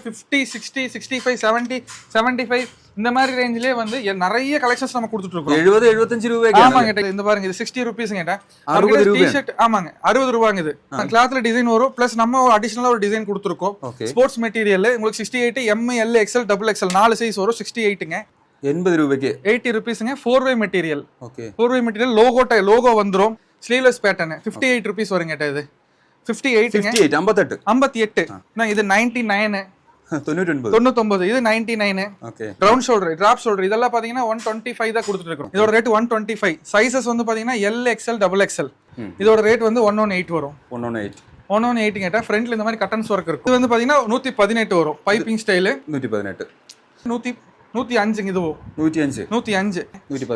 50, 60, 65, 70, 75 இந்த மாதிரி ரேஞ்சிலே வந்து நிறைய கலெக்ஷன்ஸ் நம்ம கொடுத்துட்டு இருக்கோம். 70 75 ரூபாய்க்கு. ஆமாங்க, இந்த பாருங்க இது 60 ரூபீஸ் கேட்டா 60 ரூபாய் டி-ஷர்ட். ஆமாங்க 60 ரூபாங்க. இது கிளாத்ல டிசைன் வரும், பிளஸ் நம்ம அடிஷனலா ஒரு டிசைன் கொடுத்துருக்கோம். ஸ்போர்ட்ஸ் மெட்டீரியல் உங்களுக்கு 68 M L XL XXL 4 size வரும். 68ங்க 80 ரூபாய்க்கு. 80 ரூபீஸ்ங்க. 4-way material. Okay 4-way material logo வந்துரும். ஸ்லீவ்லெஸ் பேட்டர்ன் 58 ரூபீஸ் வருங்க இது. 58 58 இது 99 99 இது 99. Okay round shoulder, drop shoulder இதெல்லாம் பாத்தீங்கன்னா 125 தான் கொடுத்துட்டு இருக்கோம். இதோட ரேட் 125. சைஸஸ் வந்து பாத்தீங்கன்னா L XL XXL. இதோட ரேட் வந்து 118 வரும். 118 கேட்டா ஃப்ரண்ட்ல இந்த மாதிரி கட்டன்ஸ் ஒர்க் இருக்கும். இது வந்து பாத்தீங்கன்னா 118 வரும். பைப்பிங் ஸ்டைல் 118 105 இதுவோ 105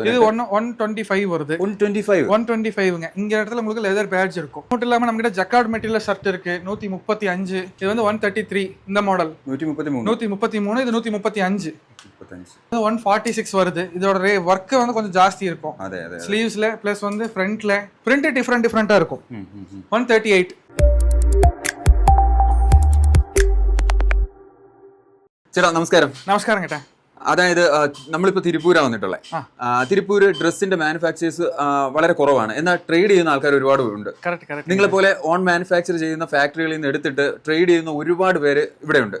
இது 125 வருது. 125ங்க. இங்க இடத்துல உங்களுக்கு லெதர் பேட்ஜ் இருக்கும். மட்டும் இல்லாம நம்ம கிட்ட ஜக்கார்ட் மெட்டீரியல் ஷர்ட் இருக்கு 135. இது வந்து 133 இந்த மாடல். 133 இது 135. 146 வருது. இதோட ஒர்க் வந்து கொஞ்சம் ஜாஸ்தி இருக்கும். ஸ்லீவ்ஸ்ல பிளஸ் வந்து ஃப்ரண்ட்ல பிரிண்ட் டிஃபரெண்டா இருக்கும். 138. ചേട്ടാ നമസ്കാരം. നമസ്കാരം കേട്ടാ. അതായത് നമ്മളിപ്പോ തിരുപ്പൂരാ വന്നിട്ടുള്ളത്. തിരുപ്പൂര് ഡ്രസ്സിന്റെ മാനുഫാക്ചേഴ്സ് വളരെ കുറവാണ്, എന്നാൽ ട്രേഡ് ചെയ്യുന്ന ആൾക്കാർ ഒരുപാട് ഉണ്ട്. നിങ്ങളെ പോലെ ഓൺ മാനുഫാക്ചർ ചെയ്യുന്ന ഫാക്ടറികളിൽ നിന്ന് എടുത്തിട്ട് ട്രേഡ് ചെയ്യുന്ന ഒരുപാട് പേര് ഇവിടെ ഉണ്ട്.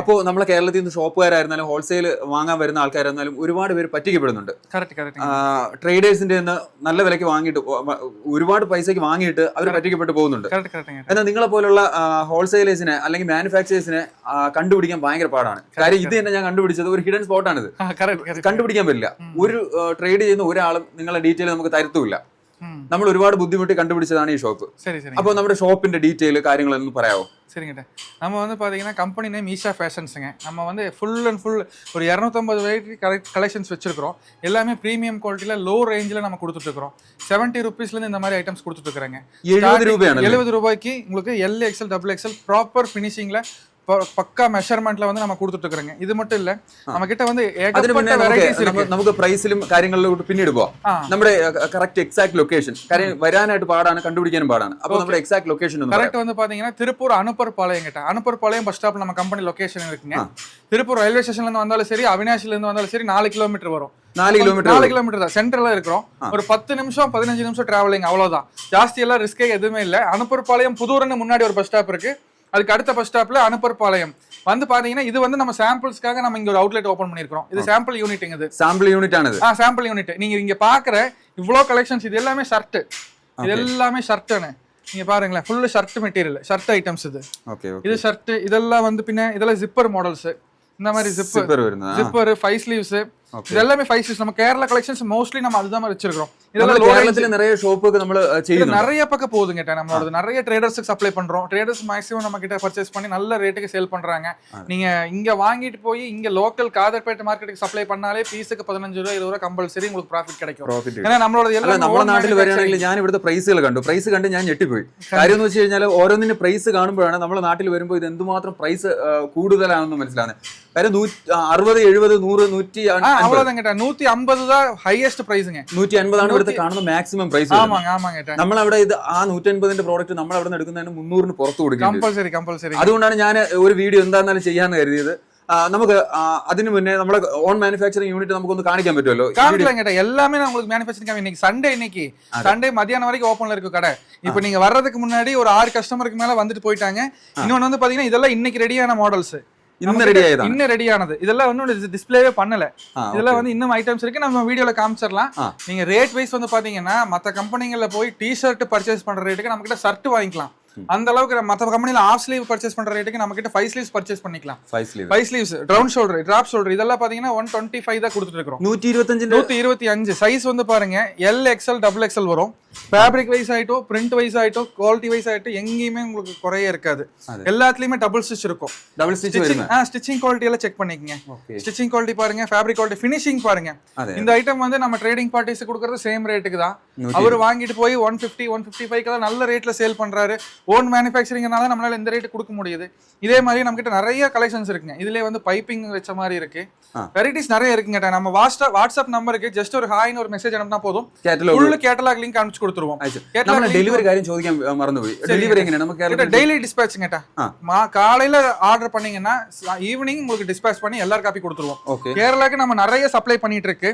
അപ്പോൾ നമ്മളെ കേരളത്തിൽ നിന്ന് ഷോപ്പുകാരായിരുന്നാലും ഹോൾസെയിൽ വാങ്ങാൻ വരുന്ന ആൾക്കാരായിരുന്നാലും ഒരുപാട് പേര് പറ്റിക്കപ്പെടുന്നുണ്ട്. ട്രേഡേഴ്സിന്റെ നിന്ന് നല്ല വിലയ്ക്ക് വാങ്ങിയിട്ട് ഒരുപാട് പൈസക്ക് വാങ്ങിയിട്ട് അവർ പറ്റിക്കപ്പെട്ട് പോകുന്നുണ്ട്. എന്നാൽ നിങ്ങളെ പോലുള്ള ഹോൾസെയിലേഴ്സിനെ അല്ലെങ്കിൽ മാനുഫാക്ചേഴ്സിനെ കണ്ടുപിടിക്കാൻ ഭയങ്കര പാടാണ്. കാര്യം ഇത് തന്നെ ഞാൻ കണ്ടുപിടിച്ചത് ഒരു ഹിഡൻ സ്പോട്ടാണിത്. കണ്ടുപിടിക്കാൻ പറ്റില്ല. ഒരു ട്രേഡ് ചെയ്യുന്ന ഒരാളും നിങ്ങളെ ഡീറ്റെയിൽ നമുക്ക് തരത്തുമില്ല. നമ്മൾ ഒരുപാട് ബുദ്ധിമുട്ടി കണ്ടുപിടിച്ചതാണ് ഈ ஷாப். അപ്പോൾ നമ്മുടെ ஷாப்பிന്റെ டீடைல் കാര്യങ്ങളൊന്നും പറയാമോ? சரிங்கட்ட. நம்ம வந்து பாத்தீங்கன்னா கம்பெனி நேம் ஈஷா ஃபேஷன்ஸுங்க. நம்ம வந்து ஃபுல் அண்ட் ஃபுல் ஒரு 250 வெரைட்டி கலெக்ஷன்ஸ் வச்சிருக்கிறோம். எல்லாமே ப்ரீமியம் குவாலிட்டியில லோ ரேஞ்சில் நம்ம கொடுத்துட்டு இருக்கிறோம். 70 ரூபீஸ்லேருந்து இந்த மாதிரி ஐட்டம்ஸ் கொடுத்துட்டு இருக்கிறாங்க. 70 ரூபாய்க்கு உங்களுக்கு L XL XXL ப்ராப்பர் ஃபினிஷிங்ல பக்கா மெஷர்மெண்ட்ல வந்து நம்ம கொடுத்துட்டு இருக்கோங்க. இது மட்டும் இல்ல, நம்ம கிட்ட வந்து ஏகப்பட்ட வெரைட்டிஸ் இருக்கு. നമുക്ക് പ്രൈസിലും കാര്യങ്ങളിലും പിന്നീട് പോവാം. നമ്മുടെ കറക്റ്റ് എക്സാക്ട് ലൊക്കേഷൻ കാര്യം വരാനായിട്ട് പാടാണ്, കണ്ടുപിടിക്കാനും പാടാണ്. അപ്പോൾ നമ്മുടെ എക്സാക്ട് ലൊക്കേഷൻ ഒന്ന് கரெக்ட் வந்து பாத்தீங்கன்னா திருப்பூர் அனுப்பர் பாளையம் கிட்ட. அனுப்பர் பாளையம் பஸ் ஸ்டாப்ல நம்ம கம்பெனி லொகேஷன் இருக்குங்க. திருப்பூர் ரயில்வே ஸ்டேஷன்ல இருந்து வந்தாலும் சரி, அவினாஷில இருந்து வந்தாலும் சரி 4 கிலோமீட்டர் வரும். 4 கிலோமீட்டர் தான் சென்டர்ல இருக்கிறோம். ஒரு 10 நிமிஷம் 15 நிமிஷம் டிராவலிங், அவ்வளவுதான். ஜாஸ்தி எல்லாம் ரிஸ்கே எதுவுமே இல்ல. அனுப்பர் பாளையம் புதூர்னு முன்னாடி ஒரு பஸ் ஸ்டாப் இருக்கு. அதுக்கு அடுத்த பஸ் ஸ்டாப்ல அனுப்பர் பாளையம் வந்து பாத்தீங்கன்னா இது வந்து நம்ம சாம்பிள்ஸ்க்காக நம்ம இங்க ஒரு அவுட்லெட் ஓபன் பண்ணிருக்கோம். இது சாம்பிள் யூனிட்ங்க. இது சாம்பிள் யூனிட் ஆனது. Sample unit. நீங்க இங்க பாக்குற இவ்ளோ கலெக்ஷன்ஸ் இது எல்லாமே ஷர்ட். இது எல்லாமே ஷர்ட்னு நீங்க பாருங்களேன். Full shirt material, shirt items இது. இது ஷர்ட். இதெல்லாம் வந்து பின்ன இதெல்லாம் ஜிப்பர் மாடல்ஸ். இந்த மாதிரி ஜிப்பர் 5 ஸ்லீவ்ஸ் இது எல்லாமே 5 ஸ்லீவ்ஸ். நம்ம கேரளா கலெக்ஷன்ஸ் மோஸ்ட்லி நம்ம அதுதான் மாதிரி வச்சிருக்கோம். இதெல்லாம் കേരളത്തിൽ நிறைய ஷாப்புக்கு நம்ம செய்யணும். நிறைய பக்கம் போகுதுங்க. நம்மளோட நிறைய ட்ரேடர்ஸ்க்கு சப்ளை பண்றோம். ட்ரேடர்ஸ் மேக்ஸிமம் நம்ம கிட்ட பர்ச்சேஸ் பண்ணி நல்ல ரேட்டுக்கு சேல் பண்றாங்க. நீங்க இங்க வாங்கிட்டு போய் இங்க லோக்கல் காதர்பேட்டை மார்க்கெட்டுக்கு சப்ளை பண்ணாலே பீஸுக்கு 15 ரூபாய் 20 ரூபாய் கம்பல்சரி உங்களுக்கு ப்ராஃபிட் கிடைக்கும். ஏன்னா நம்மளோட எல்லாம் നമ്മുടെ നാട്ടിൽ വരികയാണെങ്കിൽ ഞാൻ ഇവിടുത്തെ പ്രൈസുകൾ കണ്ടു. പ്രൈസ് കണ്ട് ഞാൻ ഞെട്ടിപ്പോയി. കാര്യം എന്ന് വെച്ച് കഴിഞ്ഞാൽ ഓരോന്നിന്റെ പ്രൈസ് കാണുമ്പോഴാണ് നമ്മുടെ നാട്ടിൽ വരുമ്പോൾ ഇത് എന്തുമാത്രം പ്രൈസ് കൂടുതലാണെന്ന് മനസ്സിലാവുന്നത്. കാര്യം 60 70 100 150 அவ்வளவுதான் கேட்டா 150 தான் ஹையஸ்ட் பிரைஸ்ங்க. 150 ആണ് ഇവിടുത്തെ കാണുന്ന മാക്സിമം പ്രൈസ്. നമ്മൾ അവിടെ ഇത് ആ 150ന്റെ പ്രോഡക്റ്റ് നമ്മൾ അവിടെ നിന്ന് എടുക്കുന്നതിന് 300ന് പുറത്ത് കൊടുക്കും. കമ്പൽസറി. അതുകൊണ്ടാണ് ഞാൻ ഒരു വീഡിയോ എന്താണെന്നാലും ചെയ്യാന്ന് കരുതിയത്. നമുക്ക് അതിന് മുന്നേ നമ്മുടെ ഓൺ മാനുഫാക്ചറിംഗ് യൂണിറ്റ് നമുക്കൊന്ന് കാണിക്കാൻ പറ്റുമല്ലോ? காமிக்கலாம் கேட்டா எல்லாமே நான் உங்களுக்கு மேனுஃபேக்சரிங் இன்னைக்கு சண்டே மதியானம் வரைக்கும் ஓபன்ல இருக்கு கடை. இப்போ நீங்க வர்றதுக்கு முன்னாடி ஒரு 6 கஸ்டமருக்கு மேல வந்துட்டு போயிட்டாங்க. இன்னொன்னு வந்து பாத்தீங்கன்னா இதெல்லாம் இன்னைக்கு ரெடியான மாடல்ஸ். இன்னும் ரெடியானது. இதெல்லாம் இன்னும் டிஸ்பிளேவே பண்ணல. இதெல்லாம் வந்து இன்னும் ஐட்டம்ஸ் இருக்கு. நம்ம வீடியோல காமிச்சிடலாம். நீங்க ரேட் வைஸ் வந்து பாத்தீங்கன்னா மத்த கம்பெனிகள்ல போய் டி-ஷர்ட் பர்ச்சேஸ் பண்ற ரேட்டுக்கு நம்ம கிட்ட ஷர்ட் வாங்கிக்கலாம். அந்த அளவுக்கு மத்த கம்பெனில ஆஃப் ஸ்லீவ் பர்ச்சேஸ் பண்ற ரேட்டுக்கு நம்ம கிட்ட 5 ஸ்லீவ்ஸ் பர்ச்சேஸ் பண்ணிக்கலாம். 5 sleeves round shoulder, drop shoulder இதெல்லாம் பாத்தீங்கன்னா 125 தான் கொடுத்துட்டு இருக்கோம். 125 சைஸ் வந்து பாருங்க L XL XXL வரும். ஃபேப்ரிக் வைஸ் ஆயிட்டோ, பிரிண்ட் வைஸ் ஆயிட்டோ, குவாலிட்டி வைஸ் ஆயிட்டோ எங்கேயுமே உங்களுக்கு குறையே இருக்காது. எல்லாத்துலயுமே டபுள் ஸ்டிச் இருக்கும். ஸ்டிச்சிங் குவாலிட்டி எல்லாம் செக் பண்ணிக்கங்க. ஸ்டிச்சிங் குவாலிட்டி பாருங்க, ஃபேப்ரிக் குவாலிட்டி, ஃபினிஷிங் பாருங்க. இந்த ஐட்டம் வந்து நம்ம ட்ரேடிங் பார்ட்டிஸ் கொடுக்கறது சேம் ரேட்டுக்கு தான். அவர் வாங்கிட்டு போய் 150 155 நல்ல ரேட்ல சேல் பண்றாரு. ஓன் மேனுஃபேக்சரிங்னால நம்மளால இந்த ரேட்டு கொடுக்க முடியுது. இதே மாதிரி நம்ம கிட்ட நிறைய கலெக்ஷன்ஸ் இருக்குங்க. இதுலயே வந்து பைப்பிங் வச்ச மாதிரி இருக்கு, வெரைட்டிஸ் நிறைய இருக்குங்க. நம்ம வாட்ஸ்அப் நம்பருக்கு ஜஸ்ட் ஒரு ஹாய்னு ஒரு மெசேஜ் அனுப்பினா போதும், ஃபுல் கேட்டலாக் லிங்க் அனுப்பிச்சு கொடுத்துருவோம். டெலிவரி காரியம் ചോദിക്കാൻ മറന്നുപോയി. டெலிவரி எங்க நமக்கு டெய்லி டிஸ்பேட்ச் கேட்டா காலையில ஆர்டர் பண்ணீங்கன்னா ஈவினிங் உங்களுக்கு டிஸ்பேட்ச் பண்ணி எல்லாரும் காப்பி கொடுத்துருவோம். கேரளாக்கு நம்ம நிறைய சப்ளை பண்ணிட்டு இருக்கு.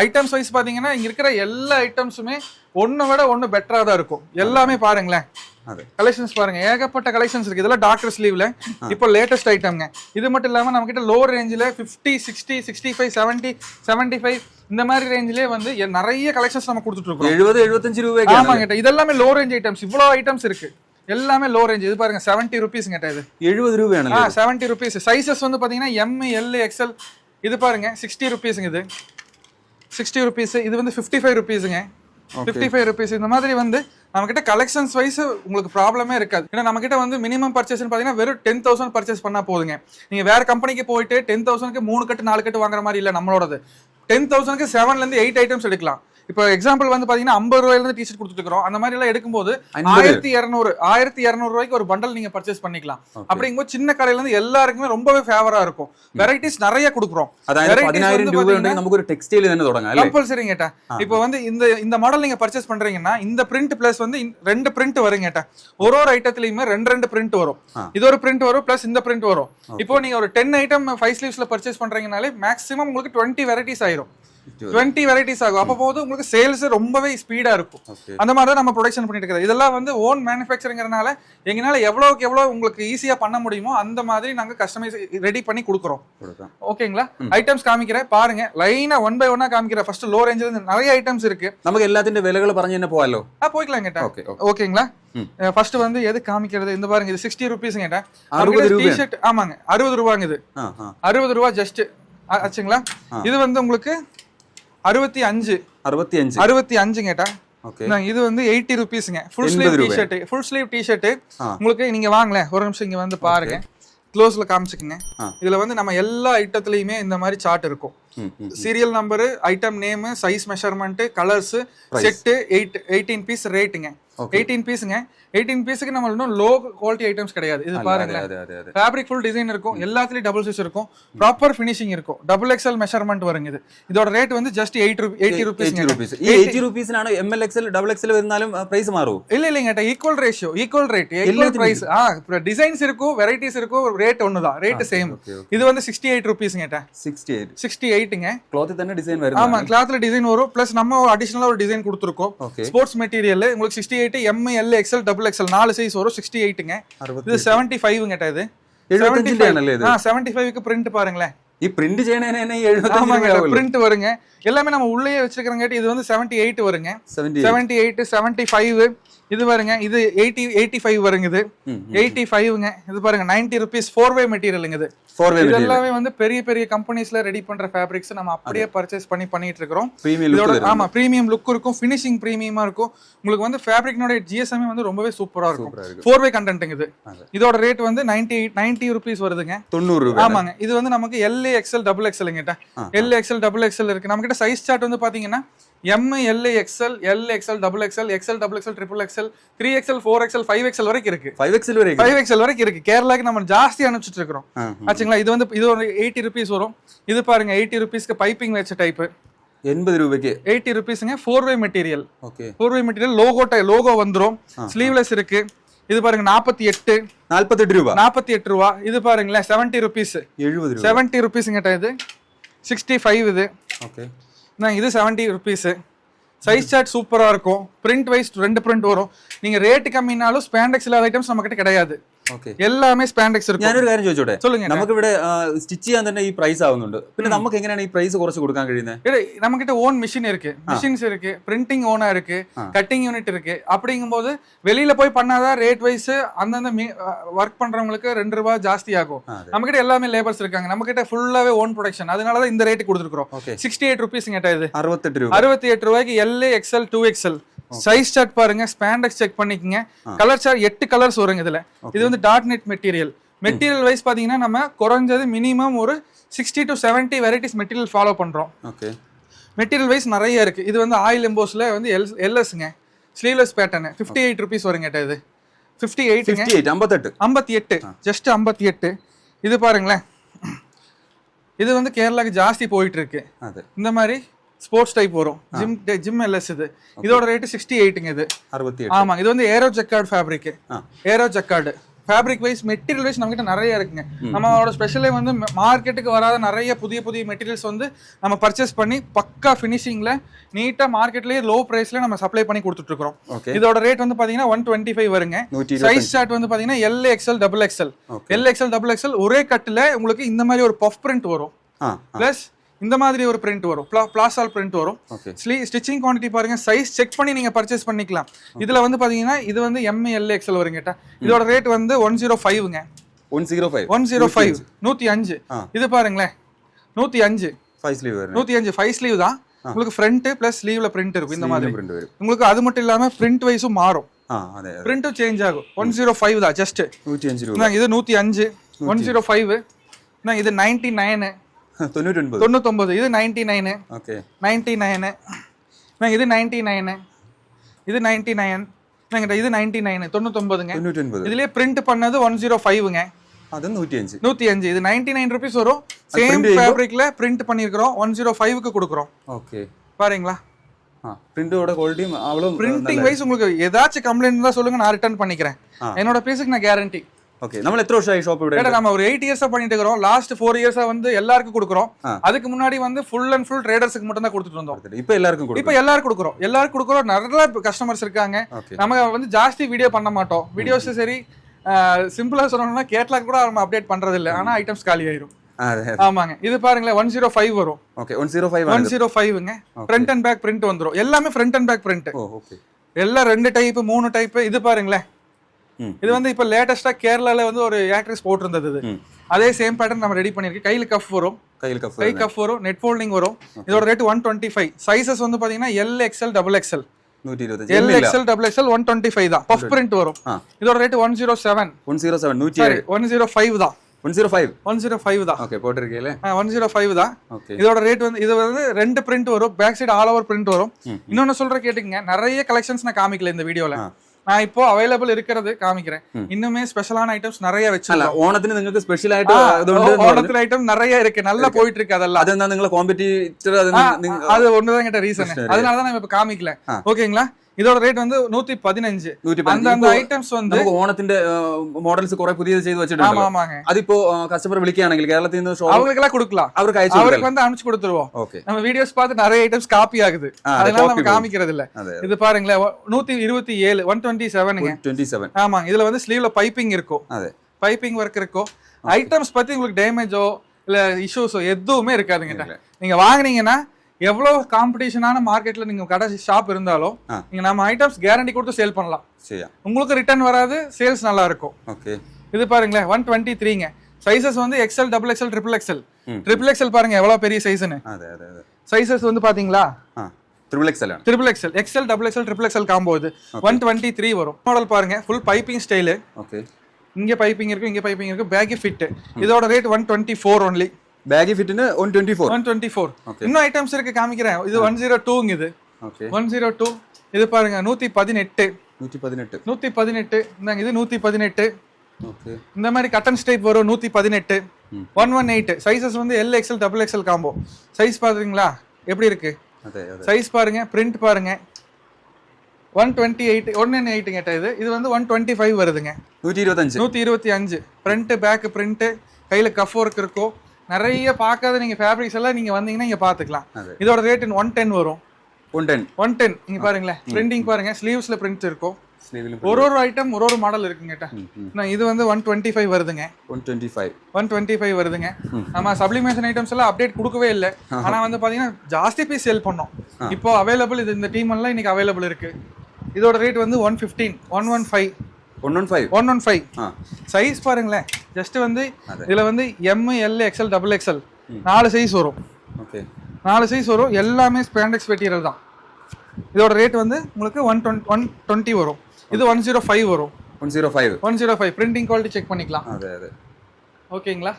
ஐட்டம்ஸ் வைஸ் பாத்தீங்கன்னா இங்க இருக்கிற எல்லா ஐட்டம்ஸுமே ஒண்ணு விட ஒண்ணு பெட்டரா தான் இருக்கும். எல்லாமே பாருங்களேன், கலெக்ஷன்ஸ் பாருங்க, ஏகப்பட்ட கலெக்ஷன்ஸ் இருக்கு. இதெல்லாம் டாக்டர் ஸ்லீவ்ல இப்போ லேட்டஸ்ட் ஐட்டம்ங்க. இது மட்டும் இல்லாம நம்ம கிட்ட லோ ரேஞ்சில் 50, 60, 65, 70, 75 இந்த மாதிரி ரேஞ்சிலே வந்து நிறைய கலெக்ஷன்ஸ் நம்ம கொடுத்துட்டு இருக்கோம். 70, 75 ரூபாய்க்கு. ஆமாங்க, இதெல்லாமே லோ ரேஞ்ச் ஐட்டம்ஸ். இவ்வளவு ஐட்டம்ஸ் இருக்கு, எல்லாமே லோ ரேஞ்ச். இது பாருங்க 70 ருபீஸ் கேட்டா, இது 70 ரூபாய். 70 ருபீஸ். சைசஸ் வந்து பாத்தீங்கன்னா எம், எல், எக்ஸ்எல். இது பாருங்க 60 ருபீஸ்ங்க. இது 60 ருபீஸ். இது வந்து 55 ருபீஸுங்க. 55 ருபீஸ். இந்த மாதிரி வந்து நம்ம கிட்ட கலெக்ஷன்ஸ் வைஸ் உங்களுக்கு ப்ராப்ளமே இருக்காது. ஏன்னா நம்ம கிட்ட வந்து மினிமம் பர்ச்சேஸ் பாத்தீங்கன்னா வெறும் 10,000 பர்ச்சேஸ் பண்ணா போதுங்க. நீங்க வேற கம்பெனிக்கு போயிட்டு 10,000க்கு 3 கட்டு 4 கட்டு வாங்குற மாதிரி இல்ல. நம்மளோடது 10,000க்கு 7ல இருந்து 8 ஐட்டம்ஸ் எடுக்கலாம். இப்போ எக்ஸாம்பிள் வந்து பாத்தீங்கன்னா 50 ரூபாயில இருந்து டிஷர்ட் கொடுத்துட்டு இருக்கோம். அந்த மாதிரி எல்லாம் எடுக்கும்போது 1200 ரூபாய்க்கு ஒரு பண்டல் நீங்க பர்ச்சேஸ் பண்ணிக்கலாம். அப்படிங்கும்போது சின்ன கடையில இருந்து எல்லாருக்குமே ரொம்பவே ஃபேவரா இருக்கும். வெரைட்டிஸ் நிறைய கொடுக்குறோம். நமக்கு ஒரு டெக்ஸ்டைல் தான தொடங்க கம்பல்சரி கேட்டா. இப்போ வந்து இந்த மாடல் நீங்க பர்ச்சேஸ் பண்றீங்கன்னா இந்த பிரிண்ட் பிளஸ் வந்து 2 பிரிண்ட் வரும் கேட்டா. ஒரு ஐட்டத்துலயுமே 2 பிரிண்ட் வரும். இது ஒரு பிரிண்ட் வரும் பிளஸ் இந்த பிரிண்ட் வரும். இப்போ நீங்க ஒரு 10 ஐட்டம் 5 ஸ்லீவ்ஸ்ல பர்ச்சேஸ் பண்றீங்கனாலே மேக்ஸிமம் உங்களுக்கு 20 வெரைட்டிஸ் ஆயிரும். 20 வெரைட்டிஸ் ஆகும். அப்போ போது உங்களுக்கு சேல்ஸ் ரொம்பவே ஸ்பீடா இருக்கும். அந்த மாதிரி தான் நம்ம ப்ரொடக்ஷன் பண்ணிட்டு இருக்கிறது. இதெல்லாம் வந்து ஓன் மேனுஃபேக்சரிங்கிறனால எங்கனால எவ்வளவுக்கு எவ்வளவு உங்களுக்கு ஈஸியா பண்ண முடியுமோ அந்த மாதிரி நாங்க கஸ்டமைஸ் ரெடி பண்ணி கொடுக்குறோம். ஓகேங்களா? ஐட்டம்ஸ் காமிக்கிறேன் பாருங்க, லைனா 1 by 1 காமிக்கிறேன். ஃபர்ஸ்ட் லோ ரேஞ்சில இருந்து நிறைய ஐட்டம்ஸ் இருக்கு. நமக்கு எல்லாத்தின் விலைகளை പറഞ്ഞു என்ன போவாலோ? போய்க்கலாம் கேட்டா. ஓகேங்களா? ஃபர்ஸ்ட் வந்து எது காமிக்கிறது? இந்த பாருங்க, இது 60 ருபீஸ் கேட்டா. டி-ஷர்ட் ஆமாங்க 60 ரூபாங்க. இது 60 ரூபாய் ஜஸ்ட் ஆச்சுங்களா? இது வந்து உங்களுக்கு 65 கேட்டா. இது வந்து 80 ருபீஸ்ங்க. ஃபுல் ஸ்லீவ் டி-ஷர்ட் உங்களுக்கு நீங்க வாங்கல. ஒரு நிமிஷம் இங்க வந்து பாருங்க, க்ளோஸ்ல காமிச்சுக்குங்க. இதுல வந்து நம்ம எல்லா ஐட்டத்துலயுமே இந்த மாதிரி சார்ட் இருக்கும். Serial number, item name, size measurement, colours, set, 18 piece ரேட்டுங்க. 18 பீஸுங்க. 18 பீஸுக்கு நம்ம இன்னும் லோ குவாலிட்டி ஐட்டம்ஸ் கிடையாது. இது பாருங்க, ஃபேப்ரிக் ஃபுல் டிசைன் இருக்கும், எல்லாத்துலயும் டபுள் சைஸ் இருக்கும், ப்ராப்பர் ஃபினிஷிங் இருக்கும், டபுள் எக்ஸ்எல் மெஷர்மெண்ட் வருங்க. இது இதோட ரேட் வந்து ஜஸ்ட் 80 ருபீஸ். 80 ருபீஸ்னால எம்எல் எக்ஸ்எல் டபுள் எக்ஸ்எல் இருந்தாலும் பிரைஸ் மாறும்? இல்ல equal ratio, equal rate, equal price. Designs இருக்கும், வெரைட்டிஸ் இருக்கும், ரேட் ஒண்ணுதான், ரேட் சேம். இது வந்து 68 ருபீஸ் கேட்டா. 68ங்க. கிளாத் தான டிசைன் வரும்? ஆமா, கிளாத்ல டிசைன் வரும். பிளஸ் நம்ம அடிஷனலா ஒரு டிசைன் கொடுத்துருக்கோம். ஸ்போர்ட்ஸ் மெட்டீரியல் உங்களுக்கு 68, M, L, XL, double XL 4 size வரும். 68ங்க. இது 75 கேட்டா. இது 75க்கு பிரிண்ட் பாருங்களேன். பிரிண்ட் செய்யணும் பிரிண்ட் வருங்க. எல்லாமே நம்ம உள்ளே வச்சிருக்கிறங்க. இது வந்து 78 வருங்க. 78, 75 இது பாருங்க. இது 85 வருங்க. இது 85ங்க. இது பாருங்க 90 ருபீஸ். 4-way மெட்டீரியலுங்க. இது எல்லாமே வந்து பெரிய பெரிய கம்பெனிஸ்ல ரெடி பண்ற ஃபேப்ரிக்ஸ் நம்ம அப்படியே பர்ச்சேஸ் பண்ணிட்டு இருக்கோம். இதோட ஆமா பிரீமியம் லுக் இருக்கும், ஃபினிஷிங் பிரீமியமா இருக்கும். உங்களுக்கு வந்து ஃபேப்ரிக்னோட GSM வந்து ரொம்பவே சூப்பரா இருக்கும். 4-way கண்டென்ட்ங்க. இது இதோட ரேட் வந்து 90 ருபீஸ் வருதுங்க. 90 ரூபாய். ஆமாங்க. இது வந்து நமக்கு LA XL டபுள் XL கிட்ட. LA XL டபுள் XL இருக்கு. நம்ம கிட்ட சைஸ் சார்ட் வந்து பாத்தீங்கன்னா M, LA XL, LXL, double XL, XL, double XL, triple XL, 3XL, 4XL, 5XL வரைக்கும் இருக்கு. 5XL வரைக்கும் இருக்கு. கேரளாக்கு நம்ம ஜாஸ்தி அனுப்பிச்சிட்டு இருக்கோம். ஆச்சுங்களா? இது வந்து இது ஒரு 80 ருபீஸ் வரும். இது பாருங்க 80 ருபீஸ்க்கு பைப்பிங் வச்ச டைப். 80 ரூபாய்க்கு 80 ருபீஸ்ங்க. 4-way material. 4-way material logo வந்துரும். ஸ்லீவ்லெஸ் இருக்கு. இது பாருங்க 48 ரூபாய். இது பாருங்களேன் 70 ருபீஸ். 70 ருபீஸ் கேட்டா. இது 65. இது இது 70 ருபீஸ். சைஸ் சார்ட் சூப்பரா இருக்கும். பிரிண்ட் வைஸ் 2 பிரிண்ட் வரும். நீங்க ரேட் கம்மினாலும் ஸ்பாண்டெக்ஸ் இல்லாத ஐட்டம்ஸ் நம்ம கிட்ட கிடையாது. എല്ലാമേ സ്പാൻഡെക്സ് இருக்கும். ഞാനൊരു കാര്യം ചോദിച്ചോട്ടെ? നമുക്ക് ഇവിടെ സ്റ്റിച്ച് ചെയ്യാൻ തന്നെ ഈ പ്രൈസ് ആവുന്നുണ്ട്. പിന്നെ നമുക്ക് എങ്ങനെയാണ് ഈ പ്രൈസ് കുറച്ച് കൊടുക്കാൻ കഴിയുന്നത്? நம்மகிட்ட ஓன் மிஷின் இருக்கு, மிஷின்ஸ் இருக்கு, பிரிண்டிங் ஓனா இருக்கு, கட்டிங் யூனிட் இருக்கு. அப்படிங்கும்போது வெளியில போய் பண்ணாதான் ரேட் வைஸ் அந்தந்த ஒர்க் பண்றவங்களுக்கு 2 ரூபாய் ஜாஸ்தி ஆகும். நம்மகிட்ட எல்லாமே லேபர்ஸ் இருக்காங்க. நம்மகிட்ட ஃபுல்லாவே ஓன் ப்ரொடக்ஷன். அதனாலதான் இந்த ரேட் கொடுத்துருக்கோம். 68 ருபீஸ் கேட்டா. இது 68 ரூபாய்க்கு LA XL 2XL. Size chart பாருங்க, ஸ்பாண்டெக்ஸ் செக் பண்ணிக்கங்க. கலர் சார்ட் 8 கலர்ஸ் வருங்க இதுல. இது வந்து dot net material. Material wise பாத்தீங்கன்னா நம்ம குறைஞ்சது மினிமம் ஒரு 60 to 70 வெரைட்டிஸ் மெட்டீரியல் ஃபாலோ பண்றோம். மெட்டீரியல் வைஸ் நிறைய இருக்கு. இது வந்து ஆயில் எம்போஸ்ல வந்து LSங்க, ஸ்லீவ்லெஸ் பேட்டர்ன் 58 ருபீஸ் வருங்க. இது 58 58 ஜஸ்ட் 58. இது பாருங்களேன், இது வந்து கேரளாக்கு ஜாஸ்தி போயிட்டு இருக்கு. இந்த மாதிரி ஸ்போர்ட்ஸ் டைப் வரும், ஜிம் எல்எஸ். இதோட ரேட்டு 68ங்க. இது 68. ஆமாங்க. இது வந்து aero jacquard fabric. Aero jacquard fabric wise material wise நம்மகிட்ட நிறைய இருக்குங்க. நம்மளோட ஸ்பெஷலே வந்து மார்க்கெட்டுக்கு வராத நிறைய புதிய புதிய மெட்டீரியல்ஸ் வந்து நம்ம பர்ச்சேஸ் பண்ணி பக்கா ஃபினிஷிங்ல நீட்டா மார்க்கெட்லயே லோ பிரைஸ்ல நம்ம சப்ளை பண்ணி கொடுத்துட்டு இருக்கோம். இதோட ரேட் வந்து பாத்தீங்கன்னா 125 வருங்க. சைஸ் சார்ட் வந்து பாத்தீங்கன்னா LXL XXL. LXL XXL ஒரே கட்டுல உங்களுக்கு இந்த மாதிரி ஒரு பஃப் பிரிண்ட் வரும், பிளஸ் இந்த மாதிரி ஒரு பிரிண்ட் வரும், பிளாசால் பிரிண்ட் வரும். ஸ்டிச்சிங் குவாண்டிட்டி பாருங்க, சைஸ் செக் பண்ணி நீங்க பர்ச்சேஸ் பண்ணிக்கலாம். இதுல வந்து பாத்தீங்கன்னா இது வந்து MLXL வருங்க. இதோட ரேட் வந்து 105ங்க. 105 105. இது பாருங்களேன் 105 5 ஸ்லீவ் தான். உங்களுக்கு ஃப்ரண்ட் பிளஸ் ஸ்லீவ்ல பிரிண்ட் இருக்கும். இந்த மாதிரி உங்களுக்கு அது மட்டும் இல்லாம பிரிண்ட் வைஸும் மாறும், பிரிண்ட்டும் சேஞ்ச் ஆகும். 105 தான் ஜஸ்ட். இது 105 105. இது 99 99. இது 99 99. இது 99 இது 99. இது 99 99ங்க. இதுலயே பிரிண்ட் பண்ணது 105ங்க. அது 105 105. இது 99 ரூபீஸ் வரும். சேம் ஃபேப்ரிக்ல பிரிண்ட் பண்ணிருக்கோம், 105க்கு கொடுக்குறோம். ஓகே, பாருங்களா பிரிண்டோட குவாலிட்டி அவ்வளவு. பிரிண்டிங் வைஸ் உங்களுக்கு ஏதாச்சும் கம்ப்ளைண்ட் இருந்தா சொல்லுங்க, நான் ரிட்டர்ன் பண்ணிக்கிறேன். என்னோட பீஸுக்கு நான் கேரண்டி. ஓகே, நம்ம எத்தனை வருஷம் ஷாப் விட? நம்ம ஒரு 8 இயர்ஸா பண்ணிட்டு இருக்கோம். லாஸ்ட் 4 இயர்ஸா வந்து எல்லாருக்கும் கொடுக்குறோம். அதுக்கு முன்னாடி வந்து ஃபுல் அண்ட் ஃபுல் ட்ரேடர்ஸ்க்கு மட்டும் தான் கொடுத்துட்டு இருந்தோம். இப்போ எல்லாருக்கும் கொடுக்குறோம். நிறைய கஸ்டமர்ஸ் இருக்காங்க. நம்ம வந்து ஜாஸ்தி வீடியோ பண்ண மாட்டோம். வீடியோஸ் சரி சிம்பிளா சொல்லணும்னா கேட்லாக் கூட நம்ம அப்டேட் பண்றது இல்ல, ஆனா ஐட்டம்ஸ் காலி ஆயிரும். ஆமாங்க. இது பாருங்களேன் 105 வரும். ஓகே, 105ங்க. ஃப்ரண்ட் அண்ட் பேக் பிரிண்ட் வந்துரும். எல்லாமே front and back print. Okay, எல்லாம் 2 டைப் 3 டைப். இது பாருங்களேன், இது வந்து இப்ப லேட்டஸ்டா கேரளால வந்து ஒரு ஆக்ட்ரஸ் போட்டிருந்தது. இது அதே சேம் பேட்டர்ன் நம்ம ரெடி பண்ணிருக்கோம். கையில கஃப் வரும், கை கஃப் வரும், நெட் ஃபோல்டிங் வரும். இதோட ரேட் 125. சைஸஸ் வந்து பாத்தீங்கன்னா LXL XXL. 125 LXL XXL 125 தான். பஃப் பிரிண்ட் வரும். இதோட ரேட் 107 105 தான். 105 தான். ஓகே, போட்டுருக்கீங்களே 105 தான். இதோட ரேட் வந்து இது வந்து 2 பிரிண்ட் வரும், back side all over print வரும். இன்னொன்னு சொல்ற கேட்டுங்க, நிறைய கலெக்ஷன்ஸ் நான் காமிக்கல இந்த வீடியோல. நான் இப்போ அவைலபிள் இருக்கிறது காமிக்கிறேன். இன்னுமே ஸ்பெஷலான ஐட்டம்ஸ் நிறைய வச்சிருக்கோம். ஓணத்துக்கு നിങ്ങൾക്ക് ஸ்பெஷல் ஆയിട്ട് ஓணத்துல ஐட்டம் நிறைய இருக்கு, நல்லா போயிட்டு இருக்கு. அதெல்லாம் அதான் നിങ്ങൾ കോമ്പറ്റീറ്റർ அது ஒண்ணுதான் கேட்ட ரீசன். அதனால தான் நான் இப்ப காமிக்கல. ஓகேங்களா? இதோட ரேட் வந்து 115. அந்த ஐட்டம்ஸ் வந்து ഓണത്തിന്റെ മോഡൽസ് കുറെ പുതിയത് ചെയ്തു വെച്ചിട്ടുണ്ട്. അതിപ്പോ കസ്റ്റമർ വിളിക്കുകയാണെങ്കിൽ കേരളത്തിൽ നിന്ന് அவங்களுக்கெல்லாம் கொடுக்கலாம், அவருக்கு வந்து அனுப்பிச்சு கொடுத்துருவோம். நம்ம வீடியோஸ் பார்த்து நிறைய ஐட்டம்ஸ் காப்பி ஆகுது, அதனால நம்ம காமிக்கிறது இல்ல. இது பாருங்களேன் 127 127. ஆமா, இதுல வந்து ஸ்லீவ்ல பைப்பிங் இருக்கும், பைப்பிங் ஒர்க் இருக்கும். ஐட்டம்ஸ் பத்தி உங்களுக்கு டேமேஜோ இல்ல இஷ்யூஸோ எதுவுமே இருக்காதுங்க. நீங்க வாங்குனீங்கன்னா எவ்வளவு காம்படிஷனான மார்க்கெட்ல நீங்க கடை ஷாப் இருந்தாலும் நீங்க நம்ம ஐட்டம்ஸ் கேரண்டி கொடுத்து சேல் பண்ணலாம். உங்களுக்கு ரிட்டர்ன் வராது, சேல்ஸ் நல்லா இருக்கும். இது பாருங்களேன் 123ங்க. சைஸஸ் வந்து XL XXL XXL. XXL பாருங்க எவ்வளவு பெரிய சைஸ்னு. சைஸஸ் வந்து பாத்தீங்களா XXL XL XXL XXL combo. இது 123 வரும். மாடல் பாருங்க, ஃபுல் பைப்பிங் ஸ்டைல். இங்க பைப்பிங் இருக்கு, இங்க பைப்பிங் இருக்கு, பேக்கி ஃபிட். இதோட ரேட் 124 ஒன்லி. பேக்கி ஃபிட்னு 124. இன்னும் ஐட்டம்ஸ் இருக்கு, காமிக்கிறேன். இது 102ங்க. இது 102. இது பாருங்க 118. இது 118. இந்த மாதிரி கட்டன் ஸ்டைப் வரும் 118. 118. சைஸஸ் வந்து LXL XXL காம்போ. சைஸ் பாத்தீங்களா எப்படி இருக்கு? சைஸ் பாருங்க, பிரிண்ட் பாருங்க. 128 118 கேட்ட. இது வந்து 125 வருதுங்க. 125. ஃப்ரண்ட் பேக் பிரிண்ட், கையில கஃப் ஒர்க் இருக்கும். நிறைய பார்க்காத நீங்க ஃபேப்ரிக்ஸ் எல்லாம் நீங்க வந்தீங்கன்னா இங்க பாத்துக்கலாம். இதோட ரேட் 110 வரும். 110 இங்க பாருங்களேன், பிரிண்டிங் பாருங்க, ஸ்லீவ்ஸ்ல பிரிண்ட் இருக்கும். ஒரு ஐட்டம் ஒரு மாடல் இருக்குங்க. இது வந்து 125 வருதுங்க. 125 வருதுங்க. நம்ம சப்ளிமேஷன் ஐட்டம்ஸ் எல்லாம் அப்டேட் கொடுக்கவே இல்லை, ஆனா வந்து பாத்தீங்கன்னா ஜாஸ்தி பீஸ் சேல் பண்ணோம். இப்போ அவைலபிள் இது இந்த டீம் எல்லாம் இன்னைக்கு அவைலபிள் இருக்கு. இதோட ரேட் வந்து 115. 115. சைஸ் பாருங்களேன், ஜஸ்ட் வந்து இதுல வந்து ML XL XXL 4 சைஸ் வரும். 4 சைஸ் வரும். எல்லாமே ஸ்பாண்டெக்ஸ் மெட்டீரியல் தான். இதோட ரேட் வந்து உங்களுக்கு 120 வரும். இது 105 வரும். 105 பிரிண்டிங் குவாலிட்டி செக் பண்ணிக்கலாம். ஓகேங்களா?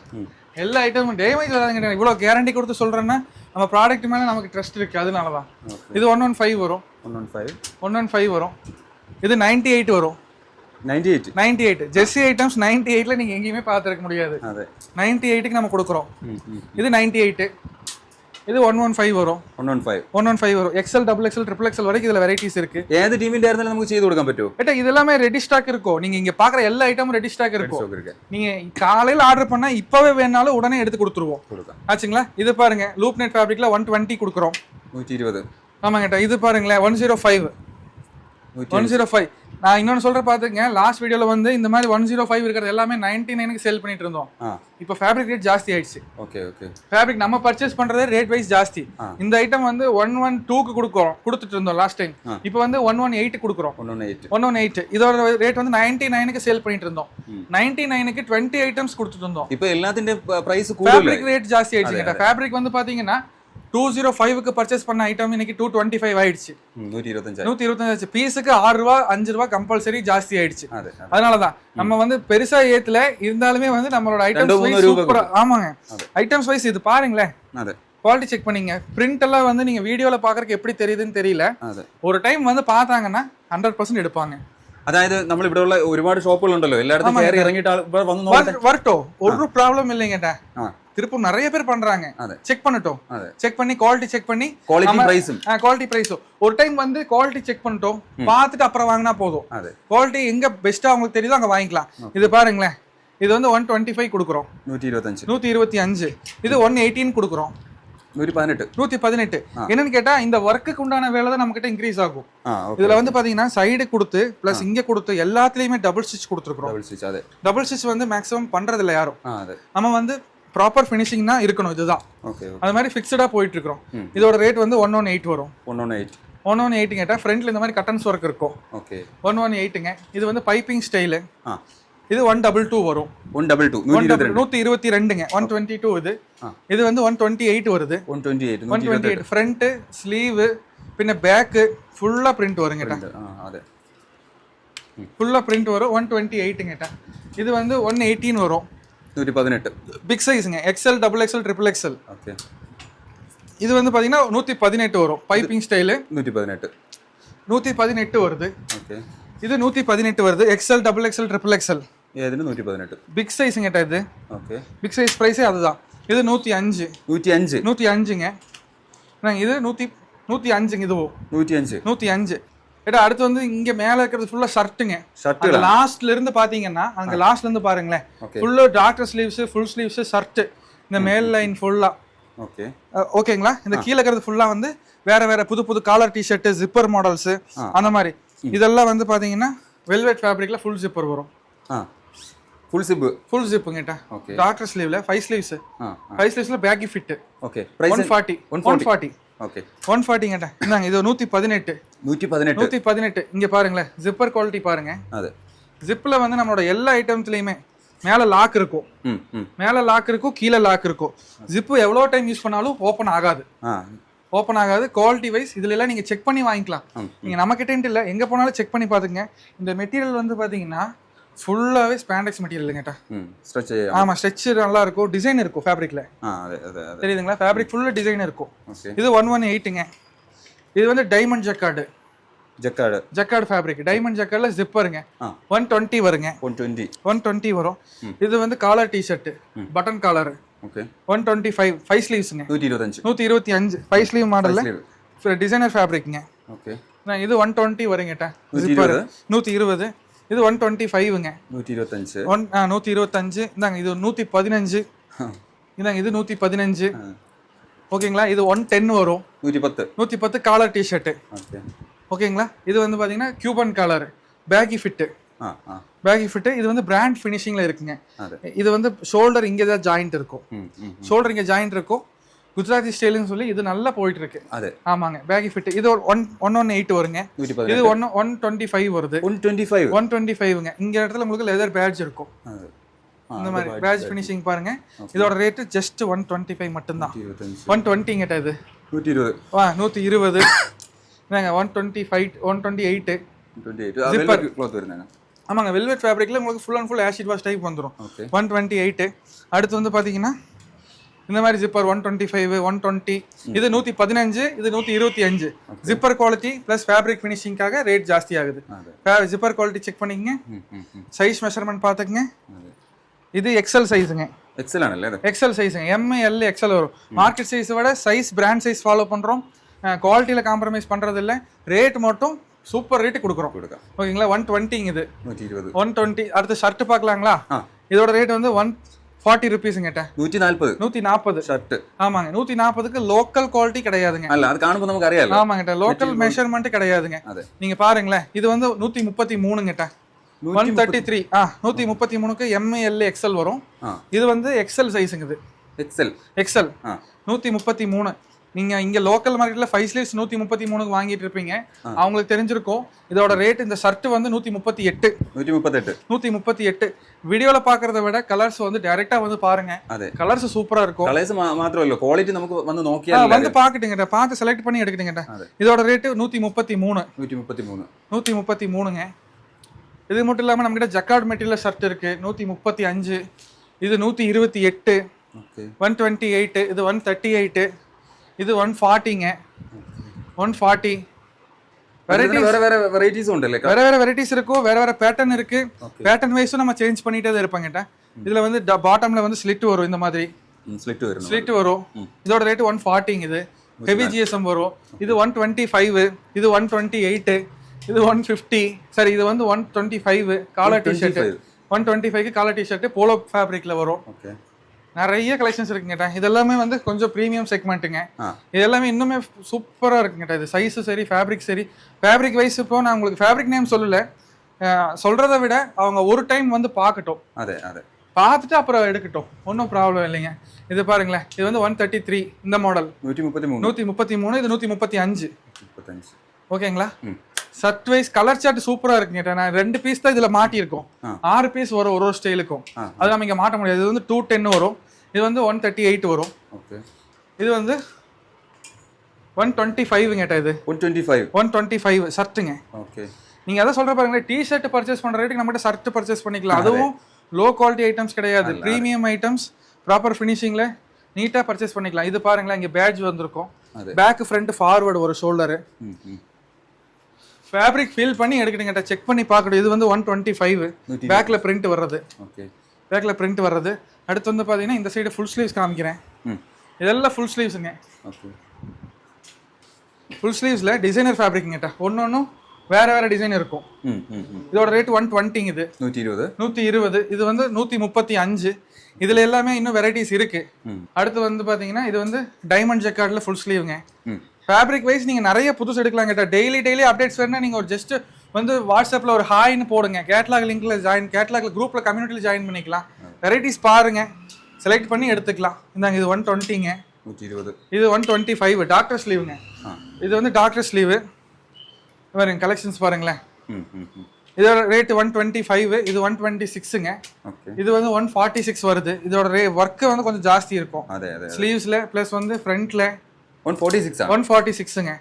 எல்லா ஐட்டமும் டேமேஜ் வராதுங்க. இவ்வளவு கேரண்டி கொடுத்து சொல்றேன்னா நம்ம ப்ராடக்ட் மேல நமக்கு ட்ரஸ்ட் இருக்கு, அதனாலதான். இது 115 வரும். 115 வரும். இது 98 வரும். 98 98 ஜெர்சி ஐட்டம்ஸ் 98ல நீங்க எங்கேயுமே பார்த்துருக்க முடியாது. അതെ 98க்கு நம்ம கொடுக்குறோம். இது 98, இது 115 வரும். 115 வரும். XL, XXL, XXL வரைக்கும் இதுல வெரைட்டிஸ் இருக்கு. ഏത് ടീമിന്റെ ആയിരുന്നാലും നമുക്ക് ചെയ്തു കൊടുക്കാൻ പറ്റുമോ? ஏட்டா இது எல்லாமே ரெடி ஸ்டாக் இருக்கும். நீங்க இங்க பாக்குற எல்லா ஐட்டமும் ரெடி ஸ்டாக் இருக்கும். நீங்க காலையில ஆர்டர் பண்ணா இப்பவே வேணாலும் உடனே எடுத்து கொடுத்துருவோம். ஆச்சுங்களா? இது பாருங்க லூப் நெட் ஃபேப்ரிக்ல 120 கொடுக்குறோம். 120. ஆமாங்கட்டா. இது பாருங்களேன் 105. 105. நான் இன்னொன்னு சொல்ற பாத்துங்க, லாஸ்ட் வீடியோல வந்து இந்த மாதிரி 105 இருக்கிறது எல்லாமே 99க்கு சேல் பண்ணிட்டு இருந்தோம். இப்போ ஃபேப்ரிக் ரேட் ஜாஸ்தி ஆயிடுச்சு. Okay okay. ஃபேப்ரிக் நம்ம பர்ச்சேஸ் பண்றதே ரேட் வைஸ் ஜாஸ்தி. இந்த ஐட்டம் வந்து 112க்கு கொடுத்துட்டு இருந்தோம் லாஸ்ட் டைம். இப்போ வந்து 118 கொடுக்குறோம். 118. இதோட ரேட் வந்து 99க்கு சேல் பண்ணிட்டு இருந்தோம். 99க்கு 20 ஐட்டம்ஸ் கொடுத்துட்டு இருந்தோம். இப்போ எல்லாத்தின் பிரைஸ் கூடுதல். ஃபேப்ரிக் ரேட் ஜாஸ்தி ஆயிடுச்சு. ஃபேப்ரிக் வந்து பாத்தீங்கன்னா 205க்கு பர்ச்சேஸ் பண்ண ஐட்டம் இன்னைக்கு 225 ஆயிடுச்சு. 125 ஆச்சு. பீஸுக்கு 6 ரூபா 5 ரூபா கம்பல்சரி ஜாஸ்தி ஆயிடுச்சு. அதனாலதான் நம்ம வந்து பெருசா ஏத்துல இருந்தாலுமே வந்து நம்மளோட ஐட்டம்ஸ் வைஸ் சூப்பரா. ஆமாங்க, ஐட்டம்ஸ் வைஸ் இது பாருங்களேன், குவாலிட்டி செக் பண்ணீங்க. பிரிண்ட் எல்லாம் வந்து நீங்க வீடியோல பாக்குறதுக்கு எப்படி தெரியுதுன்னு தெரியல. ஒரு டைம் வந்து பார்த்தாங்கன்னா 100% எடுப்பாங்க. അതായത് നമ്മൾ ഇവിടെ ഉള്ള ഒരുപാട് ഷോപ്പുകൾ ഉണ്ടല്ലോ, എല്ലായിടത്തും കയറി ഇറങ്ങിയിട്ട് வரட்டோ ஒரு ப்ராப்ளம் இல்லைங்கடா. திருப்பூர் நிறைய பேர் பண்றாங்க. செக் பண்ணட்டும், செக் பண்ணி குவாலிட்டி செக் பண்ணி குவாலிட்டி பிரைஸ் ஒரு டைம் வந்து குவாலிட்டி செக் பண்ணிட்டோம், பார்த்துட்டு அப்புறம் வாங்கினா போதும். குவாலிட்டி எங்க பெஸ்டா உங்களுக்கு தெரியுதோ அங்க வாங்கிக்கலாம். இது பாருங்களேன், இது வந்து 125 கொடுக்குறோம். 125. இது 118 கொடுக்குறோம். 118. என்னன்னு கேட்டா இந்த ஒர்க்குக்கு உண்டான வேலை தான் நம்ம கிட்ட இன்க்ரீஸ் ஆகும். இதுல வந்து பாத்தீங்கன்னா சைடு கொடுத்து பிளஸ் இங்க கொடுத்து எல்லாத்துலயுமே டபுள் ஸ்டிச் கொடுத்துருக்கோம். டபுள் ஸ்டிச் வந்து மேக்ஸிமம் பண்றது இல்ல யாரும். நம்ம வந்து ப்ராப்பர் ஃபினிஷிங்னா இருக்கணும். இதுதான் அது மாதிரி ஃபிக்ஸடா போயிட்டு இருக்கோம். இதோட ரேட் வந்து 118 வரும். 118 கேட்டா ஃப்ரண்ட்ல இந்த மாதிரி கட்டன்ஸ் ஒர்க் இருக்கும். 118ங்க. இது வந்து பைப்பிங் ஸ்டைலு. இது 122 வரும். 122ங்க. 122 இது. இது வந்து 128 வருது. 128 ஃப்ரண்ட் ஸ்லீவ் பின்ன பேக் ஃபுல்லா பிரிண்ட் வருங்க. ஃபுல்லா பிரிண்ட் வரும். 128ங்க. இது வந்து 118 வரும். 118 பிக் சைஸ்ங்க. XL, XXL, XXL. ஓகே. இது வந்து பாத்தீங்கன்னா 118 வரும். பைப்பிங் ஸ்டைல் 118 வருது. ஓகே. இது 118 வருது. XL, XXL, XXL. ஏதுன்னு 118 பிக் சைஸ்ங்க. இது ஓகே. பிக் சைஸ் பிரைஸே அதுதான். இது 105. 105ங்க. இது 105ங்க. இது 105. ஏடா அடுத்து வந்து இங்க மேல இருக்கிறது ஃபுல்லா ஷர்ட்டுங்க. அந்த லாஸ்ட்ல இருந்து பாத்தீங்கன்னா அங்க லாஸ்ட்ல இருந்து பாருங்களேன், ஃபுல்லா doctor sleeves, full sleeves shirt. இந்த மேல் லைன் ஃபுல்லா ஓகே. ஓகேங்களா? இந்த கீழ இருக்கிறது ஃபுல்லா வந்து வேற வேற புது புது காலர் டி-ஷர்ட், ஜிப்பர் மாடல்ஸ் அந்த மாதிரி. இதெல்லாம் வந்து பாத்தீங்கன்னா வெல்வெட் ஃபேப்ரிக்ல ஃபுல் ஜிப்பர் வரும். ஃபுல் ஜிப்புங்கட்டா. டாக்டர் ஸ்லீவ்ல 5 ஸ்லீவ்ஸ். 5 ஸ்லீவ்ஸ்ல பேக்கி ஃபிட். ஓகே. 140. ஓகே. 140ங்கடா. இந்தாங்க. இது 118. இங்க பாருங்களேன், ஜிப்பர் குவாலிட்டி பாருங்க. ஜிப்ல வந்து நம்மளோட எல்லா ஐட்டம்ஸ்லயுமே மேல லாக் இருக்கும். கீழ லாக் இருக்கும். ஜிப் எவ்வளவு டைம் யூஸ் பண்ணாலும் ஓபன் ஆகாது. குவாலிட்டி வைஸ் இதுல எல்லாம் நீங்க செக் பண்ணி வாங்கிக்கலாம். நீங்க நம்ம கிட்ட இல்ல, எங்க போனாலும் செக் பண்ணி பாத்துங்க. இந்த மெட்டீரியல் வந்து பாத்தீங்கன்னா ஃபுல்லாவே ஸ்பாண்டெக்ஸ் மெட்டீரியலுங்கட்டா. ஆமா, ஸ்ட்ரெச் நல்லா இருக்கும். டிசைன் இருக்கும் ஃபேப்ரிக்ல. தெரியுதுங்களா? ஃபேப்ரிக் ஃபுல்லா டிசைன் இருக்கும். இது 118ங்க. இது வந்து டைமண்ட் ஜக்கார்டு ஃபேப்ரிக். டைமண்ட் ஜக்கார்ட்ல ஜிப்பருங்க. 120 வருங்க. 120 வரும். இது வந்து collar t-shirt, button collar. Okay. 125 5 ஸ்லீவ்ஸ்ங்க. 125 5 ஸ்லீவ் மாடல்ல டிசைனர் ஃபேப்ரிக்ங்க. ஓகே. இது 120 வருங்கட்டா. ஜிப்பர் 120. இது 125ங்க. 125. இந்தாங்க. இது 115. இந்தாங்க. இது 115. ஓகேங்களா? இது 110 வரும். 110 காலர் டி-ஷர்ட். ஓகேங்களா? இது வந்து பாத்தீங்கன்னா கியூபன் காலர், பேகி ஃபிட். இது வந்து பிராண்ட் ஃபினிஷிங்ல இருக்குங்க. இது வந்து ஷோல்டர் இங்க தான் ஜாயிண்ட் இருக்கும். குஜராத்தி ஸ்டைல்னு சொல்லி இது நல்லா போயிட்டு இருக்கு. ஆமாங்க. Baggy fit. இது 118 வருங்க. இது 125 வருது. 125ங்க. இங்க இடத்துல உங்களுக்கு லெதர் பேட்ஜ் இருக்கும். இந்த மாதிரி பேட்ஜ் ஃபினிஷிங் பாருங்க. இதோட ரேட் ஜஸ்ட் 125 மட்டும் தான். 120ங்கட்ட. இது 120. என்னங்க 125 128. ஜிப்பர் க்ளாத் வருங்க. ஆமாங்க. வெல்வெட் ஃபேப்ரிக்ல உங்களுக்கு full and full acid wash type வந்துரும். 128. அடுத்து வந்து பாத்தீங்கன்னா இந்த மாதிரி ஜிப்பர் 125 120 இது 115 இது 125 ஜிப்பர் குவாலிட்டி பிளஸ் ஃபேப்ரிக் ஃபினிஷிங்காக ரேட் ஜாஸ்தி ஆகுது. ஜிப்பர் குவாலிட்டி செக் பண்ணிக்கங்க, சைஸ் மெஷர்மெண்ட் பார்த்துக்குங்க. இது எக்ஸல் சைஸுங்க, எக்ஸல் ஆனல்ல இது எக்ஸல் சைஸுங்க, எம்எல் எக்ஸல் வரும். மார்க்கெட் சைஸை விட சைஸ் பிராண்ட் சைஸ் ஃபாலோ பண்ணுறோம், குவாலிட்டியில் காம்ப்ரமைஸ் பண்ணுறது இல்லை, ரேட் மட்டும் சூப்பர் ரேட்டு கொடுக்குறோம். ஓகேங்களா, 120 இது 120. அடுத்து ஷர்ட் பார்க்கலாங்களா? இதோட ரேட் வந்து 140 ருபீஸுங்கிட்ட 140 ஷர்ட். ஆமாங்க, 140க்கு லோக்கல் குவாலிட்டி கிடையாதுங்க. அல்ல அது காணும்போது நமக்கு அறியல. ஆமாங்கட்ட, லோக்கல் மெஷர்மெண்ட் கிடையாதுங்க. நீங்க பாருங்களேன், இது வந்து 133ங்கிட்ட 133. 133க்கு எம்எல் எக்ஸல் வரும். இது வந்து எக்ஸல் சைஸுங்க. இது எக்ஸல் 133. நீங்க இங்க லோக்கல் மார்க்கெட்ல 5 ஸ்லீவ்ஸ் 133க்கு வாங்கிட்டு இருப்பீங்க, அவங்களுக்கு தெரிஞ்சிருக்கும். இதோட ரேட் இந்த ஷர்ட் வந்து 138. வீடியோல பாக்குறத விட கலர்ஸ் வந்து டைரக்டா வந்து பாருங்க, கலர்ஸ் சூப்பரா இருக்கும். கலர்ஸ் மாத்திரம் இல்ல, குவாலிட்டி நமக்கு வந்து நோக்கியா வந்து பாக்கட்டுங்க, பார்த்து செலக்ட் பண்ணி எடுக்கட்டுங்க. இதோட ரேட் 133ங்க. இது மட்டும் இல்லாம நம்ம கிட்ட ஜக்கார்ட் மெட்டீரியல் ஷர்ட் இருக்கு 135. இது 128, 128. இது 138. இது 140ங்க, 140. வெரைட்டிஸ் உண்டு, வேற வெரைட்டிஸ் இருக்கும், வேற பேட்டர்ன் இருக்கு. பேட்டர்ன் வைஸும் நம்ம சேஞ்ச் பண்ணிட்டே தான் இருப்பாங்கட்ட. இதுல வந்து பாட்டம்ல வந்து ஸ்லிட் வரும், இந்த மாதிரி ஸ்லிட் வரும். இதோட ரேட் 140ங்க. இது ஹெவி ஜிஎஸ்எம் வரும். இது 125. இது 128. இது 150. சரி, இது வந்து 125 காலர் டிஷர்ட். 125க்கு காலர் டிஷர்ட் போலோ ஃபேப்ரிக்ல வரும். நிறைய கலெக்ஷன்ஸ் இருக்குங்கட்டா. இதெல்லாமே வந்து கொஞ்சம் ப்ரீமியம் செக்மெண்ட்டுங்க. இது எல்லாமே இன்னுமே சூப்பராக இருக்குங்கட்டா. இது சைஸும் சரி, ஃபேப்ரிக் சரி. ஃபேப்ரிக் வைஸ் இப்போ நான் உங்களுக்கு ஃபேப்ரிக் நேம் சொல்லலை, சொல்கிறத விட அவங்க ஒரு டைம் வந்து பார்க்கட்டும், பார்த்துட்டு அப்புறம் எடுக்கட்டும், ஒன்றும் ப்ராப்ளம் இல்லைங்க. இது பாருங்களேன், இது வந்து 133 இந்த மாடல் 133. இது 135. ஓகேங்களா. ஷர்ட் வைஸ் கலர் சார்ட் சூப்பரா இருக்குங்க. நான் 2 பீஸ் தான் இதுல மாட்டியிருக்கோம், 6 பீஸ் வரும் ஒரு ஸ்டைலுக்கும். அது நம்ம இங்க மாட்ட முடியாது. இது வந்து 210 வரும். இது வந்து 138 வரும். இது வந்து 125ங்க. இது 125 ஷர்ட்டுங்க. நீங்க அதான் சொல்ற பாருங்க, டி ஷர்ட் பர்ச்சேஸ் பண்ற ரேட்டுக்கு நம்ம ஷர்ட் பர்ச்சேஸ் பண்ணிக்கலாம். அதுவும் லோ குவாலிட்டி ஐட்டம்ஸ் கிடையாது, ப்ரீமியம் ஐட்டம்ஸ், ப்ராப்பர் ஃபினிஷிங்ல நீட்டா பர்ச்சேஸ் பண்ணிக்கலாம். இது பாருங்களேன், இங்க பேட்ஜ் வந்திருக்கும், பேக் ஃப்ரண்ட் ஃபார்வர்டு ஒரு ஷோல்டரு. ஃபேப்ரிக் ஃபீல் பண்ணி எடுக்கணுங்கட்ட, செக் பண்ணி பார்க்கணும். இது வந்து 125 பேக்ல பிரிண்ட் வர்றது. பேக்ல பிரிண்ட் வர்றது. அடுத்து வந்து பாத்தீங்கன்னா இந்த சைடு ஃபுல் ஸ்லீவ்ஸ் காமிக்கிறேன். இதெல்லாம் ஃபுல் ஸ்லீவ்ஸுங்க. ஃபுல் ஸ்லீவ்ஸ்ல டிசைனர் ஃபேப்ரிக்ங்கட்ட, ஒன்னொன்னும் வேற டிசைன் இருக்கும். இதோட ரேட் 120. இது 120. இது வந்து 135. இதுல எல்லாமே இன்னும் வெரைட்டிஸ் இருக்கு. அடுத்து வந்து பாத்தீங்கன்னா இது வந்து டைமண்ட் ஜக்கார்ட்ல ஃபுல் ஸ்லீவ்ங்க. ஃபேப்ரிக் வைஸ் நீங்க நிறைய புதுசு எடுக்கலாம் கேட்டா. டெய்லி அப்டேட்ஸ் வேணும்னா நீங்க ஒரு ஜஸ்ட் வந்து வாட்ஸ்அப்ல ஒரு ஹாய்னு போடுங்க, கேட்லாக் லிங்க்ல கேட்லாக்ல குரூப்ல கம்யூனிட்டில ஜாயின் பண்ணிக்கலாம். வெரைட்டிஸ் பாருங்க, செலக்ட் பண்ணி எடுத்துக்கலாம். இந்தாங்க, இது 120ங்க. இது 125 டாக்டர் ஸ்லீவ்ங்க. இது வந்து டாக்டர் ஸ்லீவ். பாருங்க கலெக்ஷன்ஸ் பாருங்களேன். இதோட ரேட் 125. இது 126ங்க. இது வந்து 146 வருது. இதோட ஒர்க் வந்து கொஞ்சம் ஜாஸ்தி இருக்கும் ஸ்லீவ்ஸ்ல, பிளஸ் வந்து ஃப்ரண்ட்ல 146ங்க.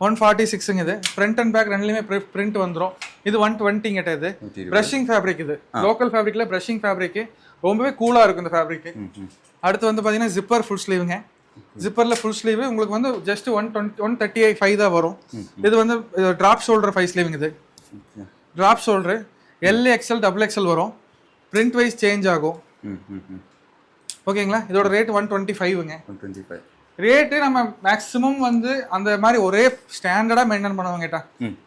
146ங்க. இது ஃப்ரண்ட் அண்ட் பேக் ரெண்டுலயுமே பிரிண்ட் வந்துரும். இது 120ங்க. இது பிரஷிங் ஃபேப்ரிக். இது லோக்கல் ஃபேப்ரிக்ல பிரஷிங் ஃபேப்ரிக், ரொம்பவே கூலா இருக்கும் இந்த ஃபேப்ரிக். அடுத்து வந்து பாத்தீங்கன்னா ஜிப்பர் ஃபுல் ஸ்லீவ்ங்க. ஜிப்பர்ல ஃபுல் ஸ்லீவ் உங்களுக்கு வந்து ஜஸ்ட் 135 தான் வரும். இது வந்து டிராப் ஷோல்டர் 5 ஸ்லீவ்ங்க. இது drop shoulder L XL double XL வரும். பிரிண்ட் வைஸ் சேஞ்ச் ஆகும். ஓகேங்களா. இதோட ரேட் 125ங்க. ரேட்டு நம்ம மேக்ஸிமம் வந்து அந்த மாதிரி ஒரே ஸ்டாண்டர்டா மெயின்டைன் பண்ணுவாங்க கேட்டா.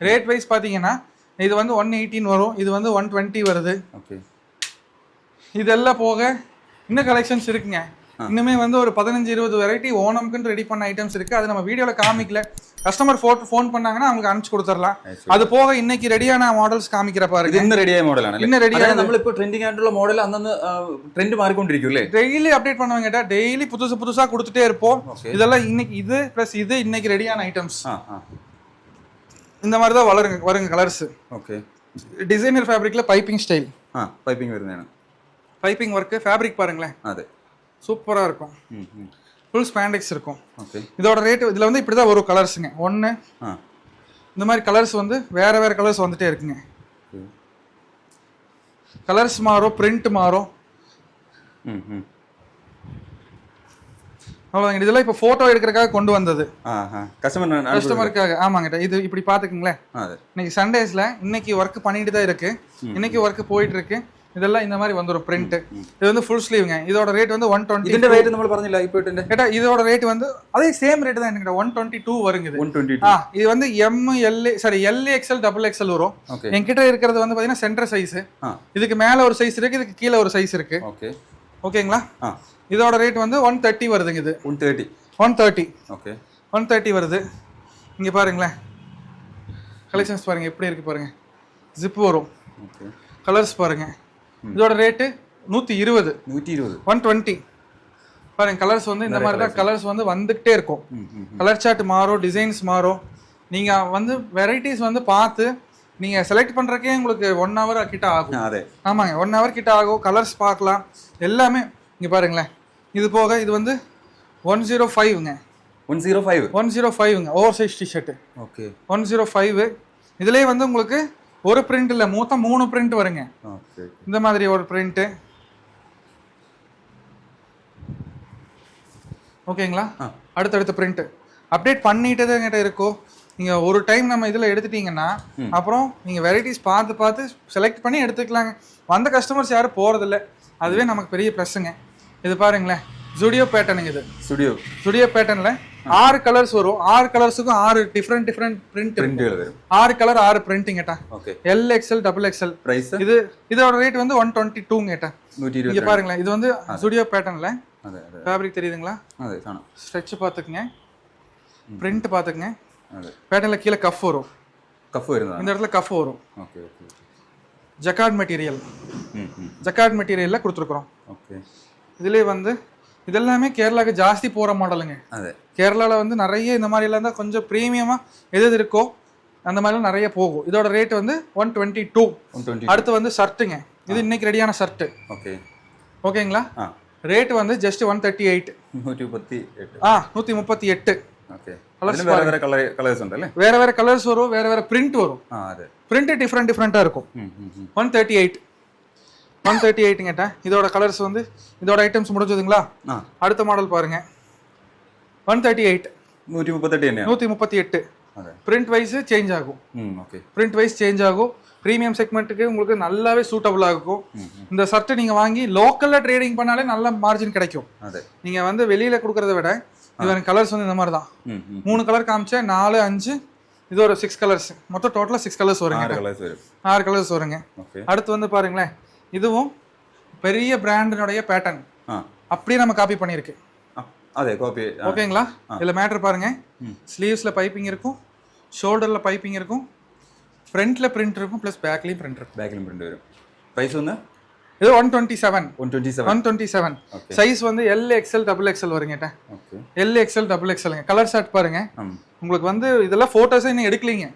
ரேட் வைஸ் பாத்தீங்கன்னா இது வந்து 118 வரும். இது வந்து 120 வருது. இதெல்லாம் போக இன்னும் கலெக்ஷன்ஸ் இருக்குங்க. இன்னுமே வந்து ஒரு 15-20 வெரைட்டி ஓணம்க்குன்னு ரெடி பண்ண ஐட்டம்ஸ் இருக்கு. அது நம்ம வீடியோல காமிக்கல. கஸ்டமர் ஃபோன் பண்ணாங்கன்னா அவங்களுக்கு அனுப்பிச்சு கொடுத்துடலாம். அது போக இன்னைக்கு ரெடியான மாடல்ஸ் காமிக்கிற பாருங்க. இந்த ரெடியான மாடல் ആണ്. இன்ன ரெடியான നമ്മൾ ഇപ്പോൾ ട്രെൻഡിങ് ആയിട്ടുള്ള മോഡൽ അന്നന്ന് ട്രെൻഡ് മാറിക്കൊണ്ടിരിക്കുല്ലേ. டெய்லி அப்டேட் பண்ணுவாங்க கேட்டா. டெய்லி புதுசா கொடுத்துட்டே இருப்போம். இதெல்லாம் இன்னைக்கு இது பிளஸ் இது இன்னைக்கு ரெடியான ஐட்டம்ஸ். இந்த மாதிரி தான் வருங்க கலர்ஸ். ஓகே. டிசைனர் ஃபேப்ரிக்ல பைப்பிங் ஸ்டைல். பைப்பிங் வருதுனா. பைப்பிங் வர்க் ஃபேப்ரிக் பாருங்களேன். அதே சூப்பரா இருக்கும். ஃபுல் ஸ்பாண்டெக்ஸ் இருக்கும். ஓகே. இதோட ரேட் இதுல வந்து இப்படி தான் வரும் கலர்ஸ்ங்க. ஒன்னு இந்த மாதிரி கலர்ஸ் வந்து வேற கலர்ஸ் வந்துட்டே இருக்குங்க. கலர்ஸ் மாறும், பிரிண்ட் மாறும். அவ்வளோதாங்க. இதெல்லாம் இப்போ ஃபோட்டோ எடுக்கிறதுக்காக கொண்டு வந்தது கஸ்டமருக்காக. ஆமாங்க. இது இப்படி பார்த்துக்குங்களேன். இன்னைக்கு சண்டேஸ்ல இன்னைக்கு ஒர்க் பண்ணிட்டு தான் இருக்கு. இன்னைக்கு ஒர்க் போயிட்டு இருக்கு. இதெல்லாம் இந்த மாதிரி வந்துரும் பிரிண்ட். இது வந்து ஃபுல் ஸ்லீவ்ங்க. இதோட ரேட் வந்து 120. ഇതിന്റെ റേറ്റ് നമ്മൾ പറഞ്ഞില്ല ഇപ്പോൾ ഇതിന്റെ. கேட்டா இதோட ரேட் வந்து அதே சேம் ரேட் தான் எனக்கு 122 வருங்க. 122. இது வந்து M L sorry L XL double XL வரும். என்கிட்ட இருக்கிறது வந்து பாத்தீங்கன்னா சென்டர் சைஸ். இதுக்கு மேல ஒரு சைஸ் இருக்கு, இதுக்கு கீழே ஒரு சைஸ் இருக்கு. ஓகே ஓகேங்களா? இதோட ரேட் வந்து 130 வருதுங்க. இது 130. ஓகே 130 வருது. இங்க பாருங்களேன், கலெக்ஷன்ஸ் பாருங்க எப்படி இருக்கு பாருங்க. ஜிப் வரும். ஓகே கலர்ஸ் பாருங்க. இதோட ரேட்டு 120. 120 பாருங்க. கலர்ஸ் வந்து இந்த மாதிரி தான் கலர்ஸ் வந்து வந்துகிட்டே இருக்கும். கலர் சார்ட் மாறும், டிசைன்ஸ் மாறும். நீங்க வந்து வெரைட்டிஸ் வந்து பார்த்து நீங்க செலக்ட் பண்றதுக்கே உங்களுக்கு 1 hour கிட்ட ஆகும். ஆமாங்க, 1 hour கிட்ட ஆகும். கலர்ஸ் பார்க்கலாம் எல்லாமே. இங்க பாருங்களேன், இது போக இது வந்து 105ங்க. 105ங்க ஓவர் சைஸ் டிஷர்ட். ஓகே 105. இதுலயே வந்து உங்களுக்கு ஒரு பிரிண்ட் இல்ல, மொத்தம் 3 பிரிண்ட் வருங்க. இந்த மாதிரி ஒரு பிரிண்ட். ஓகேங்களா? அடுத்தடுத்த பிரிண்ட் அப்டேட் பண்ணிட்டே தான் என்கிட்ட இருக்கும். நீங்க ஒரு டைம் நம்ம இதுல எடுத்துட்டீங்கன்னா அப்புறம் நீங்க வெரைட்டிஸ் பார்த்து பார்த்து செலக்ட் பண்ணி எடுத்துக்கலாங்க. வந்த கஸ்டமர்ஸ் யாரும் போறதில்ல, அதுவே நமக்கு பெரிய ப்ளஸ்ஸுங்க. இது பாருங்களேன், ஜுடியோ பேட்டர்னுங்க. இது ஜுடியோ பேட்டர்ன்ல 6 கலர்ஸ் வரும். 6 கலர்ஸுக்கும் 6 டிஃபரெண்ட் பிரிண்ட் வரும். 6 கலர் 6 பிரிண்டிங் கேட்டா. L XL double XL. இது இதோட ரேட் வந்து 122 கேட்டா. இங்க பாருங்களேன், இது வந்து ஜுடியோ பேட்டர்ன்ல ஃபேப்ரிக் தெரியுதுங்களா? ஸ்ட்ரெச் பாத்துக்குங்க, பிரிண்ட் பாத்துக்குங்க. பேட்டர்ன்ல கீழே கஃப் வரும். இந்த இடத்துல கஃப் வரும். ஜக்கார்ட் மெட்டீரியல்ல கொடுத்துருக்குறோம். இதுலயே வந்து இதெல்லாமே கேரளாக்கு ஜாஸ்தி போற மாடலுங்க. கேரளால வந்து நிறைய இந்த மாதிரி எல்லாம் தான் கொஞ்சம் பிரீமியமா எது இருக்கோ அந்த மாதிரிலாம் நிறைய போகும். இதோட ரேட் வந்து 122. அடுத்து வந்து ஷர்ட்டுங்க. இது இன்னைக்கு ரெடியான ஷர்ட். ஓகேங்களா? ரேட் வந்து ஜஸ்ட் 138. 138. வேற வேற கலர்ஸ் வரும், வேற வேற பிரிண்ட் வரும். பிரிண்ட் டிஃப்ரெண்டா இருக்கும். 138 கேட்டா. இதோட கலர்ஸ் வந்து இதோட ஐட்டம்ஸ் முடிஞ்சதுங்களா? அடுத்த மாடல் பாருங்க. 138. 138. பிரிண்ட் வைஸ் சேஞ்ச் ஆகும். பிரிண்ட் வைஸ் சேஞ்ச் ஆகும். பிரீமியம் செக்மெண்ட்டுக்கு உங்களுக்கு நல்லாவே சூட்டபிளா இருக்கும். இந்த ஷர்ட் நீங்க வாங்கி லோக்கல்ல ட்ரேடிங் பண்ணாலே நல்ல மார்ஜின் கிடைக்கும். நீங்க வந்து வெளியில கொடுக்கறத விட இதோட கலர்ஸ் வந்து இந்த மாதிரி தான். 3 கலர் காமிச்சேன், 4 5 இது ஒரு 6 கலர்ஸ். மொத்தம் டோட்டலா 6 கலர்ஸ் வருங்க. 6 கலர்ஸ் வருங்க. அடுத்து வந்து பாருங்களேன், இதுவும் பெரிய பிராண்டினுடைய பேட்டர்ன் அப்படியே நம்ம காப்பி பண்ணிருக்கு. ஓகேங்களா? இதுல மேட்டர் பாருங்க. ஸ்லீவ்ஸ்ல பைப்பிங் இருக்கும், ஷோல்டர்ல பைப்பிங் இருக்கும், ஃப்ரண்ட்ல பிரிண்ட் இருக்கும், பிளஸ் பேக்லயும் பிரிண்ட் இருக்கும். வரும். பிரைஸ் வந்து இது 127. சைஸ் வந்து எல் எக்ஸ்எல் டபுள் எக்ஸ்எல் வருங்க. எல் எக்ஸ்எல் டபுள் எக்ஸ்எல்ங்க. கலர் ஷார்ட் பாருங்க. உங்களுக்கு வந்து இதெல்லாம் போட்டோஸே இன்னும் எடுக்கலீங்க.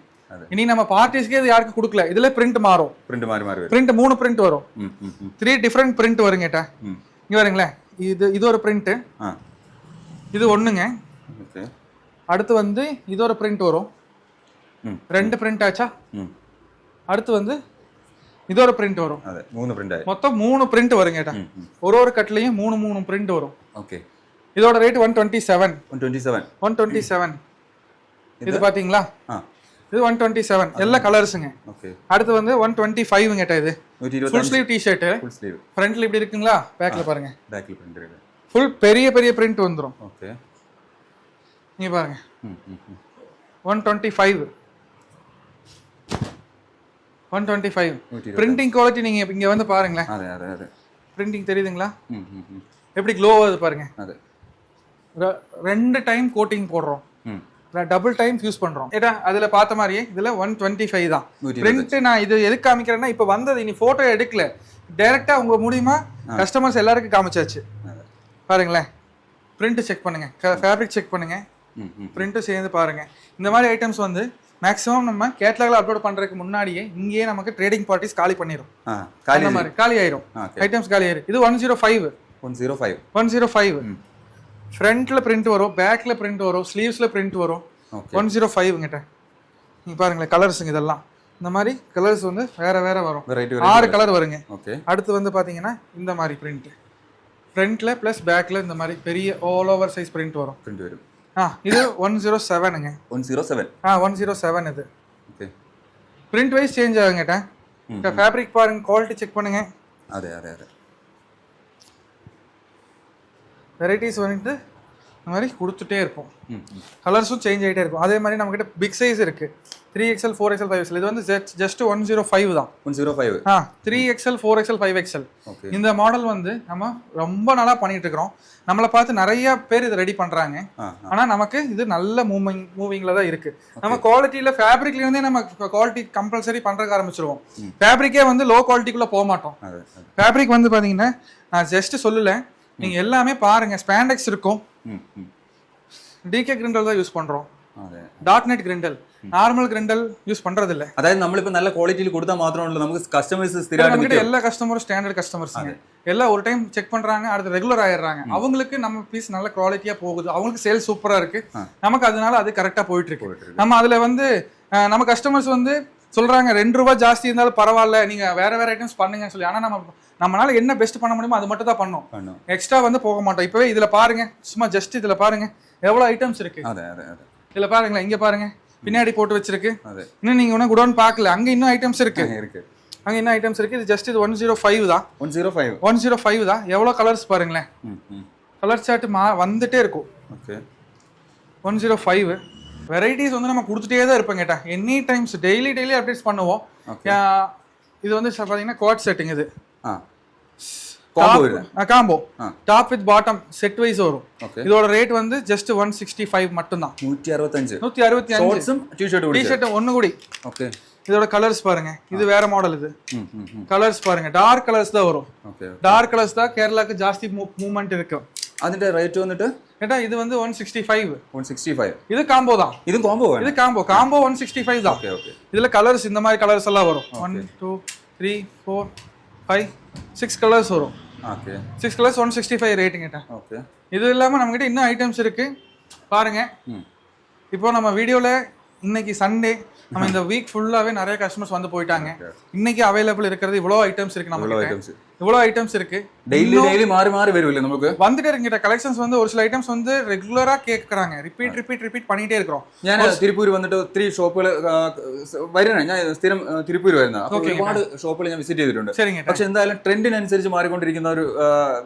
இனி நம்ம பார்ட்டிஸ்க்கே இது யாருக்கு கொடுக்கல. இதுல பிரிண்ட் மாறும். பிரிண்ட் 3 பிரிண்ட் வரும். 3 டிஃபரெண்ட் பிரிண்ட் வருங்க. இங்க பாருங்களேன், இது ஒரு பிரிண்ட். இது ஒண்ணுங்க. அடுத்து வந்து இது ஒரு பிரிண்ட் வரும். 2 பிரிண்ட் ஆச்சா? அடுத்து வந்து இது ஒரு பிரிண்ட் வரும். மொத்தம் 3 பிரிண்ட் வருங்க. ஒரு கட்லயும் 3 பிரிண்ட் வரும். இதோட ரேட் 127. இது பாத்தீங்களா? இது 127. எல்லா கலர்ஸுங்க. அடுத்து வந்து 125 கேட்டா. இது ஃபுல் ஸ்லீவ் டி-ஷர்ட். ஃப்ரண்ட்ல இப்படி இருக்குங்களா? பேக்ல பாருங்க. ஃபுல் பெரிய பிரிண்ட் வந்துரும். நீங்க பாருங்க. 125. பிரிண்டிங் குவாலிட்டி நீங்க இங்க வந்து பாருங்களேன். பிரிண்டிங் தெரியுதுங்களா? எப்படி க்ளோ ஆகுது பாருங்க. 2 டைம் கோட்டிங் போடுறோம், டபுள் டைம் யூஸ் பண்றோம். ஏடா அதுல பார்த்த மாதிரியே இதுல 125 தான் பிரிண்ட். நான் இது எதுக்கு காமிக்கிறேன்னா, இப்ப வந்தது இனி போட்டோ எடுக்கல, டைரக்டா உங்க மூலியமா கஸ்டமர்ஸ் எல்லாருக்கும் காமிச்சாச்சு. பாருங்களேன், பிரிண்ட் செக் பண்ணுங்க, ஃபேப்ரிக் செக் பண்ணுங்க, பிரிண்ட்டும் சேர்ந்து பாருங்க. இந்த மாதிரி ஐட்டம்ஸ் வந்து மேக்ஸிமம் நம்ம கேட்டலாக்ல அப்லோட் பண்றதுக்கு முன்னாடியே இங்கேயே நமக்கு ட்ரேடிங் பார்ட்டிஸ் காலி பண்ணிரும். அந்த மாதிரி காலி ஆயிரும், ஐட்டம்ஸ் காலி ஆயிரும். இது 105. ஃப்ரண்ட்ல பிரிண்ட் வரும், பேக்ல பிரிண்ட் வரும், ஸ்லீவ்ஸ்ல பிரிண்ட் வரும். 105 கிட்ட நீங்க பாருங்களேன் கலர்ஸுங்க. இதெல்லாம் இந்த மாதிரி கலர்ஸ் வந்து வேற வேற வரும். 6 கலர் வருங்க. அடுத்து வந்து பாத்தீங்கன்னா இந்த மாதிரி பிரிண்ட் ஃப்ரண்ட்ல ப்ளஸ் பேக்ல இந்த மாதிரி பெரிய ஆல் ஓவர் சைஸ் பிரிண்ட் வரும். பிரிண்ட் வரும். இது 107ங்க. 107. 107 இது. ஓகே. பிரிண்ட் வைஸ் சேஞ்ச் ஆகுங்கட்ட. ஃபேப்ரிக் பாருங்க, குவாலிட்டி செக் பண்ணுங்க. அதே. வெரைட்டிஸ் வந்துட்டு இந்த மாதிரி கொடுத்துட்டே இருப்போம். கலர்ஸும் சேஞ்ச் ஆகிட்டே இருக்கும். அதே மாதிரி நம்மக்கிட்ட பிக் சைஸ் இருக்கு. 3XL 4XL 5XL. இது வந்து ஜஸ்ட் 105 தான். 105. 3XL 4XL 5XL. இந்த மாடல் வந்து நம்ம ரொம்ப நாளா பண்ணிட்டு இருக்கிறோம். நம்மளை பார்த்து நிறைய பேர் இதை ரெடி பண்றாங்க. ஆனா நமக்கு இது நல்ல மூவிங்ல தான் இருக்கு. நம்ம குவாலிட்டியில ஃபேப்ரிக்ல இருந்தே நம்ம குவாலிட்டி கம்பல்சரி பண்றதுக்கு ஆரம்பிச்சிருவோம். ஃபேப்ரிக்கே வந்து லோ குவாலிட்டிக்குள்ள போக மாட்டோம். ஃபேப்ரிக் வந்து பாத்தீங்கன்னா நான் ஜஸ்ட் சொல்லல, நீங்க எல்லாமே பாருங்க. ஸ்பாண்டெக்ஸ் இருக்கும். டிகே கிரிண்டல் தான் யூஸ் பண்றோம். டாட் நெட் கிரிண்டல், நார்மல் கிரிண்டல் யூஸ் பண்றது இல்ல. அதாவது நம்ம இப்ப நல்ல குவாலிட்டியில கொடுத்தா மாத்திரம் இல்ல, நமக்கு கஸ்டமர்ஸ் ஸ்திரமா எல்லா கஸ்டமரும் ஸ்டாண்டர்ட் கஸ்டமர்ஸ் எல்லாம் ஒரு டைம் செக் பண்றாங்க, அடுத்து ரெகுலர் ஆயிடுறாங்க. அவங்களுக்கு நம்ம பீஸ் நல்ல குவாலிட்டியா போகுது, அவங்களுக்கு சேல் சூப்பரா இருக்கு, நமக்கு அதனால அது கரெக்டா போயிட்டு இருக்கு. நம்ம அதுல வந்து நம்ம கஸ்டமர்ஸ் வந்து சொல்றாங்க 2 ரூபாய் ஜாஸ்தி இருந்தாலும் பரவாயில்ல, நீங்க வேற ஐட்டம்ஸ் பண்ணுங்கன்னு சொல்லி. ஆனா நம்மளால என்ன பெஸ்ட் பண்ண முடியுமோ அது மட்டும் தான் பண்ணோம். எக்ஸ்ட்ரா வந்து போக மாட்டோம். இப்பவே இதுல பாருங்க, சும்மா ஜஸ்ட் இதுல பாருங்க எவ்வளவு ஐட்டம்ஸ் இருக்கு. இதுல பாருங்களேன், இங்க பாருங்க பின்னாடி போட்டு வச்சிருக்கு. இன்னும் நீங்க ஒன்னும் குடோன் பாக்கல, அங்க இன்னும் ஐட்டம்ஸ் இருக்கு. அங்க இன்னும் ஐட்டம்ஸ் இருக்கு. இது ஜஸ்ட் இது 105 தான். 105 தான். எவ்வளவு கலர்ஸ் பாருங்களேன். கலர் சார்ட் வந்துட்டே இருக்கும். 105 வெரைட்டிஸ் வந்து நம்ம கொடுத்துட்டே தான் இருப்போம். கேட்டா எனி டைம்ஸ் டெய்லி அப்டேட்ஸ் பண்ணுவோம். இது வந்து பாத்தீங்கன்னா குவாட் செட்டிங். இது combo top with bottom set wise வரும். இதோட ரேட் வந்து ஜஸ்ட் 165 மட்டும் தான். 165 டி-ஷர்ட் ஒன்னு கூடி. ஓகே. இதோட கலர்ஸ் பாருங்க, இது வேற மாடல். இது கலர்ஸ் பாருங்க, டார்க் கலர்ஸ் தான் வரும். டார்க் கலர்ஸ் தான் கேரளாக்கு ஜாஸ்தி மூவ்மெண்ட் இருக்கு. അതിന്റെ റേറ്റ് വന്നിട്ട് ஏட்டா இது வந்து 165. 165. இது காம்போ தான். இது காம்போ 165 தான். ஓகே. இதுல கலர்ஸ் இந்த மாதிரி கலர்ஸ் எல்லாம் வரும். 1 2 3 4 5 6 கலர்ஸ் வரும். ஓகே. 6 colours 165 rating. ஏட்டா ஓகே. இது இல்லாம நம்ம கிட்ட இன்னும் ஐட்டம்ஸ் இருக்கு பாருங்க. இப்போ நம்ம வீடியோல இன்னைக்கு சண்டே, நம்ம இந்த வீக் ஃபுல்லாவே நிறைய கஸ்டமர்ஸ் வந்து போயிட்டாங்க. இன்னைக்கு அவைலபிள் இருக்கிறது இவ்வளோ ஐட்டம்ஸ் இருக்கு. நம்ம இவ்வளோ ஐட்டம்ஸ் இருக்கு. டெய்லி மாறி வரும்ல நமக்கு வந்துட்டே இருக்கிட்ட கலெக்ஷன்ஸ் வந்து ஒரு சில ஐட்டம்ஸ் வந்து ரெகுலரா கேக்குறாங்க. ரிப்பீட் பண்ணிட்டே இருக்கோம். ഞാൻ തിരുപ്പൂർ വന്നിട്ട് 3 ഷോപ്പുകൾ വരുന്നത്. ഞാൻ സ്ഥിരം തിരുപ്പൂർ വരുന്നത്. അപ്പോൾ ഒരുപാട് ഷോപ്പുകൾ ഞാൻ വിസിറ്റ് ചെയ്തിട്ടുണ്ട്. പക്ഷെ എന്തായാലും ട്രെൻഡിനനുസരിച്ച് മാറിക്കൊണ്ടിരിക്കുന്ന ഒരു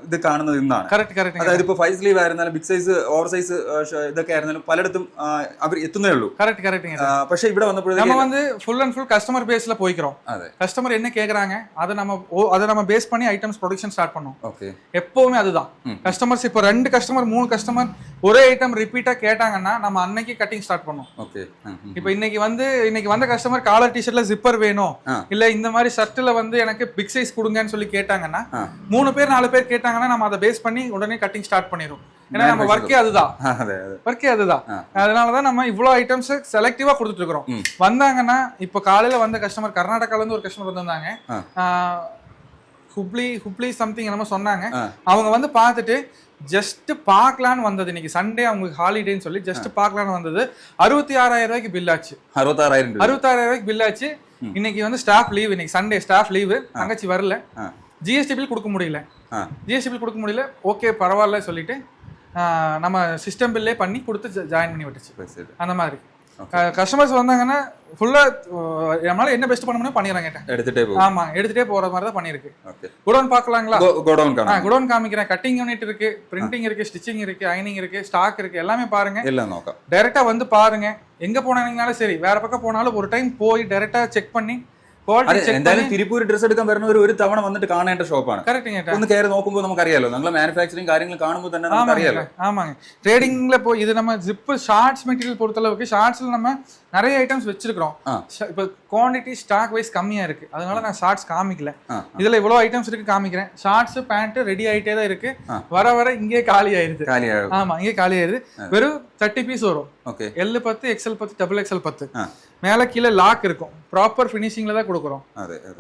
ഇത് കാണുന്നത് ഇന്നാണ്. അതായത് ഇപ്പോൾ 5 സ്ലീവ് ആയിരുന്നാലും ബിഗ് സൈസ് ഓവർ സൈസ് ഇതൊക്കെ ആയിരുന്നാലും പലയിടത്തും അവർ എത്തുന്നേ ഉള്ളൂ. പക്ഷെ ഇവിടെ വന്നപ്പോഴത്തേക്ക് நம்ம வந்து ஃபுல் அண்ட் ஃபுல் கஸ்டமர் பேஸ்ல போய்க்கிறோம். கஸ்டமர் என்ன கேக்குறாங்க அதை நம்ம பேஸ் பண்ணி ஐட்டம்ஸ் ப்ரொடக்ஷன் ஸ்டார்ட் பண்ணோம். எப்பவுமே அதுதான். கஸ்டமர்ஸ் இப்போ 2 கஸ்டமர் 3 கஸ்டமர் ஒரே ஐட்டம் ரிப்பீட்டா கேட்டாங்கன்னா நம்ம அன்னைக்கு கட்டிங் ஸ்டார்ட் பண்ணோம். இப்போ இன்னைக்கு வந்த கஸ்டமர் காலர் டி-ஷர்ட்ல ஜிப்பர் வேணும், இல்ல இந்த மாதிரி ஷர்ட்ல வந்து எனக்கு பிக் சைஸ் கொடுங்கன்னு சொல்லி கேட்டாங்கன்னா 3 பேர் 4 பேர் கேட்டாங்கன்னா நம்ம அதை பேஸ் பண்ணி உடனே கட்டிங் ஸ்டார்ட் பண்ணிரும். ஏன்னா நம்ம ஒர்க்கே அதுதான். அதனாலதான் நம்ம இவ்வளவு ஐட்டம்ஸ் செலக்டிவா கொடுத்துட்டு இருக்கிறோம். வந்தாங்கன்னா இப்ப காலையில வந்த கஸ்டமர் கர்நாடகால இருந்து ஒரு கஸ்டமர் வந்திருந்தாங்க. ஹுப்ளி சம்திங் என்னமோ சொன்னாங்க. அவங்க வந்து பார்த்துட்டு ஜஸ்ட் பார்க்கலான்னு வந்தது. இன்னைக்கு சண்டே அவங்களுக்கு ஹாலிடேன்னு சொல்லி ஜஸ்ட் பார்க்கலான்னு வந்தது. 66,000 ரூபாய்க்கு பில் ஆச்சு. 66,000 ரூபாய்க்கு பில் ஆச்சு. இன்னைக்கு வந்து ஸ்டாஃப் லீவ். இன்னைக்கு சண்டே ஸ்டாஃப் லீவ். தங்கச்சி வரல. ஜிஎஸ்டி பில் கொடுக்க முடியல. ஓகே பரவாயில்ல சொல்லிட்டு நம்ம சிஸ்டம் பில்லே பண்ணி கொடுத்து ஜாயின் பண்ணி விட்டுச்சு. அந்த மாதிரி கஸ்டமர்ஸ் வந்தாங்கன்னா ஃபுல்லா நம்மளால என்ன பெஸ்ட் பண்ண முடியும் பண்ணிடுறாங்க. எடுத்துட்டே போற மாதிரி தான் பண்ணிருக்கு. குடோன் பாக்கலாங்களா? குடோன் காமிக்கிறேன். கட்டிங் யூனிட் இருக்கு, பிரிண்டிங் இருக்கு, ஸ்டிச்சிங் இருக்கு, அயனிங் இருக்கு, ஸ்டாக் இருக்கு, எல்லாமே பாருங்க. டைரக்டா வந்து பாருங்க. எங்க போனாலும் சரி, வேற பக்கம் போனாலும் ஒரு டைம் போய் டைரக்டா செக் பண்ணி എന്തായാലും തിരുപ്പൂർ ഡ്രസ് എടുക്കാൻ വരുന്നവർ ഒരു തവണ വന്നിട്ട് കാണേണ്ട ഷോപ്പാണ്. ഒന്ന് കയറി നോക്കുമ്പോൾ നമുക്കറിയാലോ, നമ്മളെ മാനുഫാക്ചറിങ് കാര്യങ്ങൾ കാണുമ്പോൾ തന്നെ നമുക്കറിയാലോ. ஆமாங்க. ட்ரேடிங்ல போய் இது நம்ம ஜிப் ஷார்ட்ஸ் மெட்டீரியல் பொறுத்தளவுக்கு ஷார்ட்ஸ்ல நம்ம நிறைய ஐட்டம்ஸ் வச்சிருக்கிறோம். இப்போ குவாண்டிட்டி ஸ்டாக் வைஸ் கம்மியா இருக்கு, அதனால நான் ஷார்ட்ஸ் காமிக்கல. இதுல இவ்வளவு ஐட்டம்ஸ் இருக்கு காமிக்கிறேன். ஷார்ட்ஸ் பேண்ட் ரெடி ஆயிட்டே தான் இருக்கு. வர இங்கே காலி ஆயிருது. ஆமா, இங்கே காலி ஆயிருது. வெறும் 30 பீஸ் வரும். L 10, XL 10, XXL 10. மேல கீழே லாக் இருக்கும். ப்ராப்பர் ஃபினிஷிங்ல தான் கொடுக்குறோம்.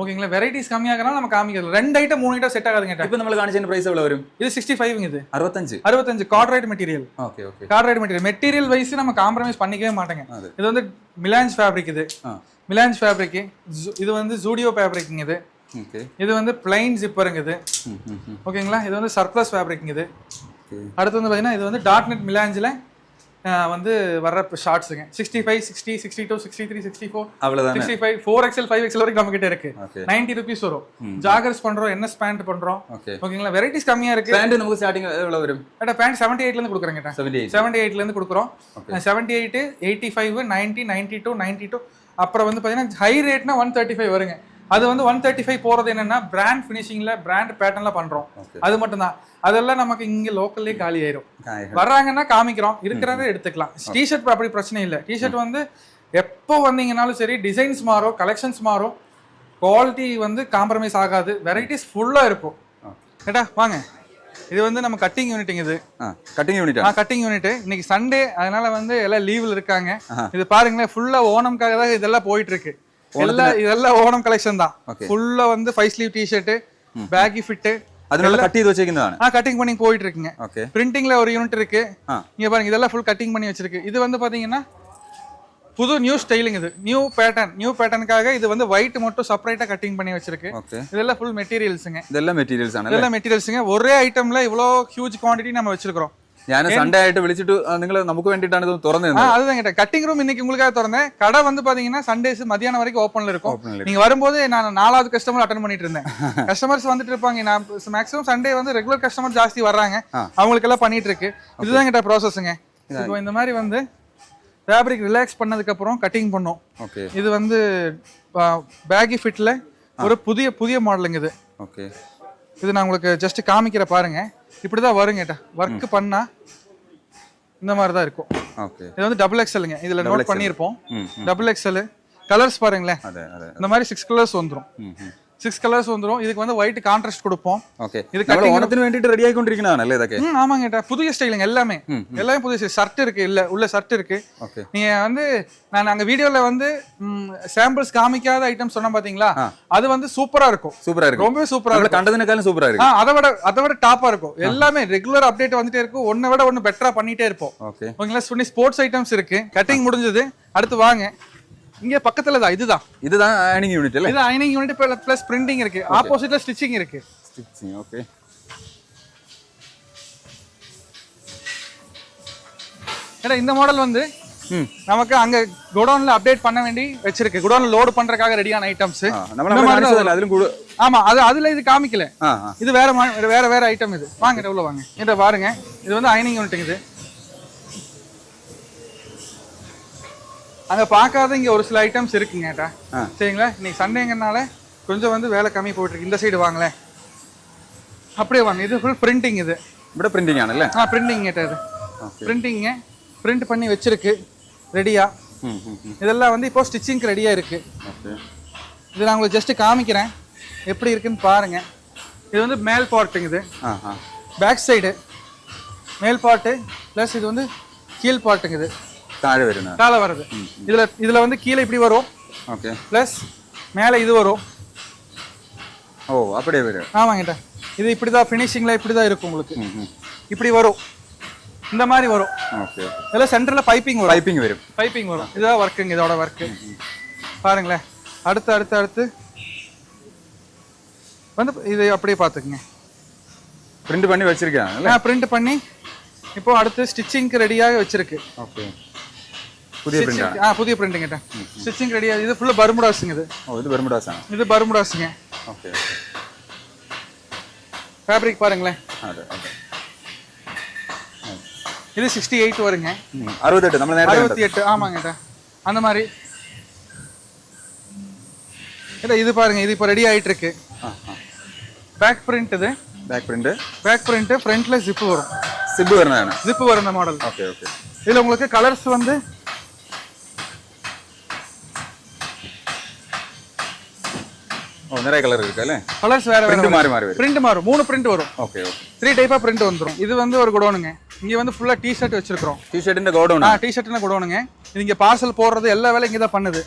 ஓகேங்களா? வெரைட்டிஸ் கம்மியாகறனால நம்ம காமிக்கிறது. 2 ஐட்டம் 3 ஐட்டம் செட் ஆகாதுங்க. இப்போ நம்ம காணிச்ச பிரைஸ் எவ்வளவு வரும்? இது 65 இது. 65 கார்ட்ரைட் மெட்டீரியல். கார்ட்ரைட் மெட்டீரியல். மெட்டீரியல் வைஸ் நம்ம காம்ப்ரமைஸ் பண்ணிக்கவே மாட்டேங்க. இது வந்து மிலான்ஸ் ஃபேப்ரிக். இது மிலான்ஸ் ஃபேப்ரிக். இது வந்து ஜூடியோ ஃபேப்ரிக். இது ஓகே. இது வந்து பிளைன் ஜிப்பருங்க இது. ஓகேங்களா, இது வந்து சர்ப்ளஸ் ஃபேப்ரிக்ங்க இது. அடுத்து வந்து பார்த்தீங்கன்னா இது வந்து டாட் நெட் மிலாஞ்சில் வந்து வர்ற ஷார்ட்ஸுங்க. 65, 60, 62, 63, 64, அவ்வளவுதான். 65, 4XL, 5XL வரைக்கும் நம்ம கிட்ட இருக்கு. 90 rupees வரும். ஜாகர்ஸ் பண்றோம், NS பேண்ட் பண்றோம். ஓகேங்களா, வெரைட்டிஸ் கம்மியா இருக்கு. பேண்ட் நமக்கு ஸ்டார்டிங் எவ்வளவு வரும்? பேண்ட் 78 ல இருந்து கொடுக்குறேங்க. 78 ல இருந்து கொடுக்குறோம். 78, 85, 90, 92, 92. அப்புறம் வந்து பாத்தீங்கன்னா ஹை ரேட்னா 135 வருங்க. அது வந்து 135 போறது என்னன்னா பிராண்ட் ஃபினிஷிங்ல பிராண்ட் பேட்டர்ன்ல பண்றோம். அது மட்டும் தான். அதெல்லாம் நமக்கு இங்க லோக்கல்லே காலி ஆயிரும். வர்றாங்கன்னா காமிக்கிறோம், இருக்கிறத எடுத்துக்கலாம். டிஷர்ட் அப்படி பிரச்சனை இல்லை. டிஷர்ட் வந்து எப்போ வந்தீங்கன்னாலும் சரி, டிசைன்ஸ் மாறும், கலெக்ஷன்ஸ் மாறும், குவாலிட்டி வந்து காம்ப்ரமைஸ் ஆகாது, வெரைட்டிஸ் ஃபுல்லா இருக்கும். கேட்டா வாங்க, இது வந்து நம்ம கட்டிங் யூனிட்டுங்க. இது கட்டிங் யூனிட். Cutting unit. இன்னைக்கு சண்டே, அதனால வந்து எல்லாம் லீவ்ல இருக்காங்க. இது பாருங்களேன், ஃபுல்லா ஓணம்காக தான் இதெல்லாம் போயிட்டு இருக்கு. இதெல்லாம் ஓணம் கலெக்ஷன் தான். ஃபுல்லா வந்து 5 ஸ்லீவ் டி-ஷர்ட், பேகி ஃபிட், அதனால கட்டி இது வச்சிருக்கீங்க. கட்டிங் பண்ணி போயிட்டு இருக்குங்க. பிரிண்டிங்ல ஒரு யூனிட் இருக்கு. இங்க பாருங்க, இதெல்லாம் ஃபுல் கட்டிங் பண்ணி வச்சிருக்கு. இது வந்து பாத்தீங்கன்னா புது நியூ ஸ்டைலிங். இது நியூ பேட்டர்னுக்காக இது வந்து ஒயிட் மட்டும் செப்பரேட்டா கட்டிங் பண்ணி வச்சிருக்கு. இதெல்லாம் ஃபுல் மெட்டீரியல்ஸ்ங்க. இதெல்லாம் மெட்டீரியல்ஸ்ங்க. ஒரே ஐட்டம்ல இவ்வளோ ஹியூஜ் குவாண்டிட்டி நம்ம வச்சிருக்கோம். ഞാൻ സൺഡേ ആയിട്ട് വിളിച്ചിട്ട് നിങ്ങൾ നമുക്ക് വേണ്ടിയിട്ടാണ് ഇത് തുറന്നത്. அதுதான் கேட்டேன். கட்டிங் ரூம் இன்னைக்கு உங்களுக்காக திறந்தேன். கடை வந்து பாத்தீங்கன்னா சண்டேஸ் மதியானம் வரைக்கும் ஓப்பன்ல இருக்கும். நீங்க வரும்போது நான் 4வது கஸ்டமர் அட்டெண்ட் பண்ணிட்டு இருந்தேன். கஸ்டமர்ஸ் வந்துட்டு இருப்பாங்க. நான் மேக்ஸிமம் சண்டே வந்து ரெகுலர் கஸ்டமர் ஜாஸ்தி வர்றாங்க. அவங்களுக்கு எல்லாம் பண்ணிட்டு இருக்கு. இதுதான் கேட்ட ப்ராசஸ்ங்க. இப்போ இந்த மாதிரி வந்து ஃபேப்ரிக் ரிலாக்ஸ் பண்ணதுக்கு அப்புறம் கட்டிங் பண்ணோம். இது வந்து பேகி ஃபிட்ல ஒரு புதிய மாடலுங்க இது. இது நான் உங்களுக்கு ஜஸ்ட் காமிக்கிற பாருங்க. இப்படிதான் வரும் கேட்டா. ஒர்க் பண்ணா இந்த மாதிரி தான் இருக்கும். இது வந்து XXLங்க. இதுல நோட் பண்ணியிருப்போம். XXL கலர்ஸ் பாருங்களேன். இந்த மாதிரி 6 கலர்ஸ் வந்துரும். 6 கலர்ஸ் வந்துரும். இதுக்கு வந்து ஒயிட் கான்ட்ராஸ்ட் கொடுப்போம். இது கட்டிங் ஓணத்துக்கு வேண்டிட்டு ரெடி ஆயிக்கொண்டிருக்கீங்கனால இதಕ್ಕೆ. ஆமாங்க கேட்டா. புதிய ஸ்டைலுங்க எல்லாமே புதிய ஸ்டைல். ஷர்ட் இருக்கு, இல்ல உள்ள ஷர்ட் இருக்கு. நீங்க வந்து நான் அங்க வீடியோல வந்து சாம்பிள்ஸ் காமிக்காத ஐட்டம் சொன்னா பாத்தீங்களா, அது வந்து சூப்பரா இருக்கும். ரொம்பவே சூப்பரா இருக்கும். கண்டதுனக்காலும் சூப்பரா இருக்கு. அதை விட டாப்பா இருக்கும். எல்லாமே ரெகுலர் அப்டேட் வந்துட்டே இருக்கும். ஒன்னை விட ஒன்னு பெட்டரா பண்ணிட்டே இருப்போம். ஓகேங்களா, ஸ்போர்ட்ஸ் ஐட்டம்ஸ் இருக்கு. கட்டிங் முடிஞ்சது. அடுத்து வாங்க, இங்க பக்கத்துல தான் இதுதான் அயனிங் யூனிட் இல்ல. இது அயனிங் யூனிட் பிளஸ் பிரிண்டிங் இருக்கு. ஆப்போசிட்ல ஸ்டிச்சிங் இருக்கு. ஓகே. ஏன்னா இந்த மாடல் வந்து நமக்கு அங்க குடோன்ல அப்டேட் பண்ண வேண்டி வச்சிருக்கு. குடோன்ல லோட் பண்றதுக்காக ரெடியான ஐட்டம்ஸ். ஆமா, அதுல இது காமிக்கல. இது வேற ஐட்டம். இது வாங்க உள்ள வாங்க. இத பாருங்க, இது வந்து அயனிங் யூனிட். இது அங்க பார்க்காத இங்க ஒரு சில ஐட்டம்ஸ் இருக்குங்க. சரிங்களா, இன்னைக்கு சண்டேங்கனால கொஞ்சம் வந்து வேலை கம்மி போயிட்டு இருக்கு. இந்த சைடு வாங்களேன், அப்படியே வாங்க. இது ஃபுல் பிரிண்டிங். இது ഇവിടെ പ്രിന്റിംഗ് ആണല്ലേ? பிரிண்டிங் கேட்டா. இது பிரிண்டிங்க பிரிண்ட் பண்ணி வச்சிருக்கு ரெடியா. இதெல்லாம் வந்து இப்போ ஸ்டிச்சிங்க்கு ரெடியா இருக்கு. இது நான் உங்களுக்கு ஜஸ்ட் காமிக்கிறேன் எப்படி இருக்குன்னு பாருங்க. இது வந்து மேல் பார்ட்டுங்க. இது பேக் சைடு மேல் பார்ட்டு பிளஸ் இது வந்து கீழ் பார்ட்டுங்க. இது தாழ வருது. இதுல வந்து கீழே இப்படி வரும். பிளஸ் மேல இது வரும். அப்படியே வரும். ஆமாங்க. இது இப்படிதான் ஃபினிஷிங்ல இப்படிதான் இருக்கும். உங்களுக்கு இப்படி வரும், இந்த மாதிரி வரும். இதெல்லாம் சென்டர்ல பைப்பிங் வரும். இதுதான் ஒர்க்குங்க. இதோட ஒர்க்கு பாருங்களேன். அடுத்து வந்து இது அப்படியே பாத்துக்குங்க. பிரிண்ட் பண்ணி வச்சிருக்கேன். பிரிண்ட் பண்ணி இப்போ அடுத்து ஸ்டிச்சிங்க்கு ரெடியாக வச்சிருக்கு. புதிய பிரிண்டிங் கேட்டேன். ஸ்டிச்சிங் ரெடியா. இது ஃபுல்லா பர்முடாஸ்ங்க. இது பர்முடாஸ்ங்க. ஃபேப்ரிக் பாருங்களேன். இது 68 வருங்க. 68 நம்ம நேரா 68. ஆமாங்க. அந்த மாதிரி இது பாருங்க. இது இப்போ ரெடி ஆயிட்டு இருக்கு. Back print. இது பேக் பிரிண்ட் ஃப்ரண்ட்ல ஜிப் வரும். ஜிப் வரும் இந்த மாடல். இதுல உங்களுக்கு கலர்ஸ் வந்து நிறைய கலர் இருக்கு. கலர்ஸ் வேற பிரிண்ட் மாறும். 3 பிரிண்ட் வரும். 3 டைப் ஆஃப் பிரிண்ட் வந்துரும். இது வந்து ஒரு குடோனுங்க. இங்க வந்து ஃபுல்லா டி-ஷர்ட் வச்சிருக்கோம். டி-ஷர்ட்ன்ற குடோன். டி-ஷர்ட்ன்ற குடோனுங்க. இது இங்க பார்சல் போடுறது எல்லா வேலையும் இங்க தான் பண்ணுது.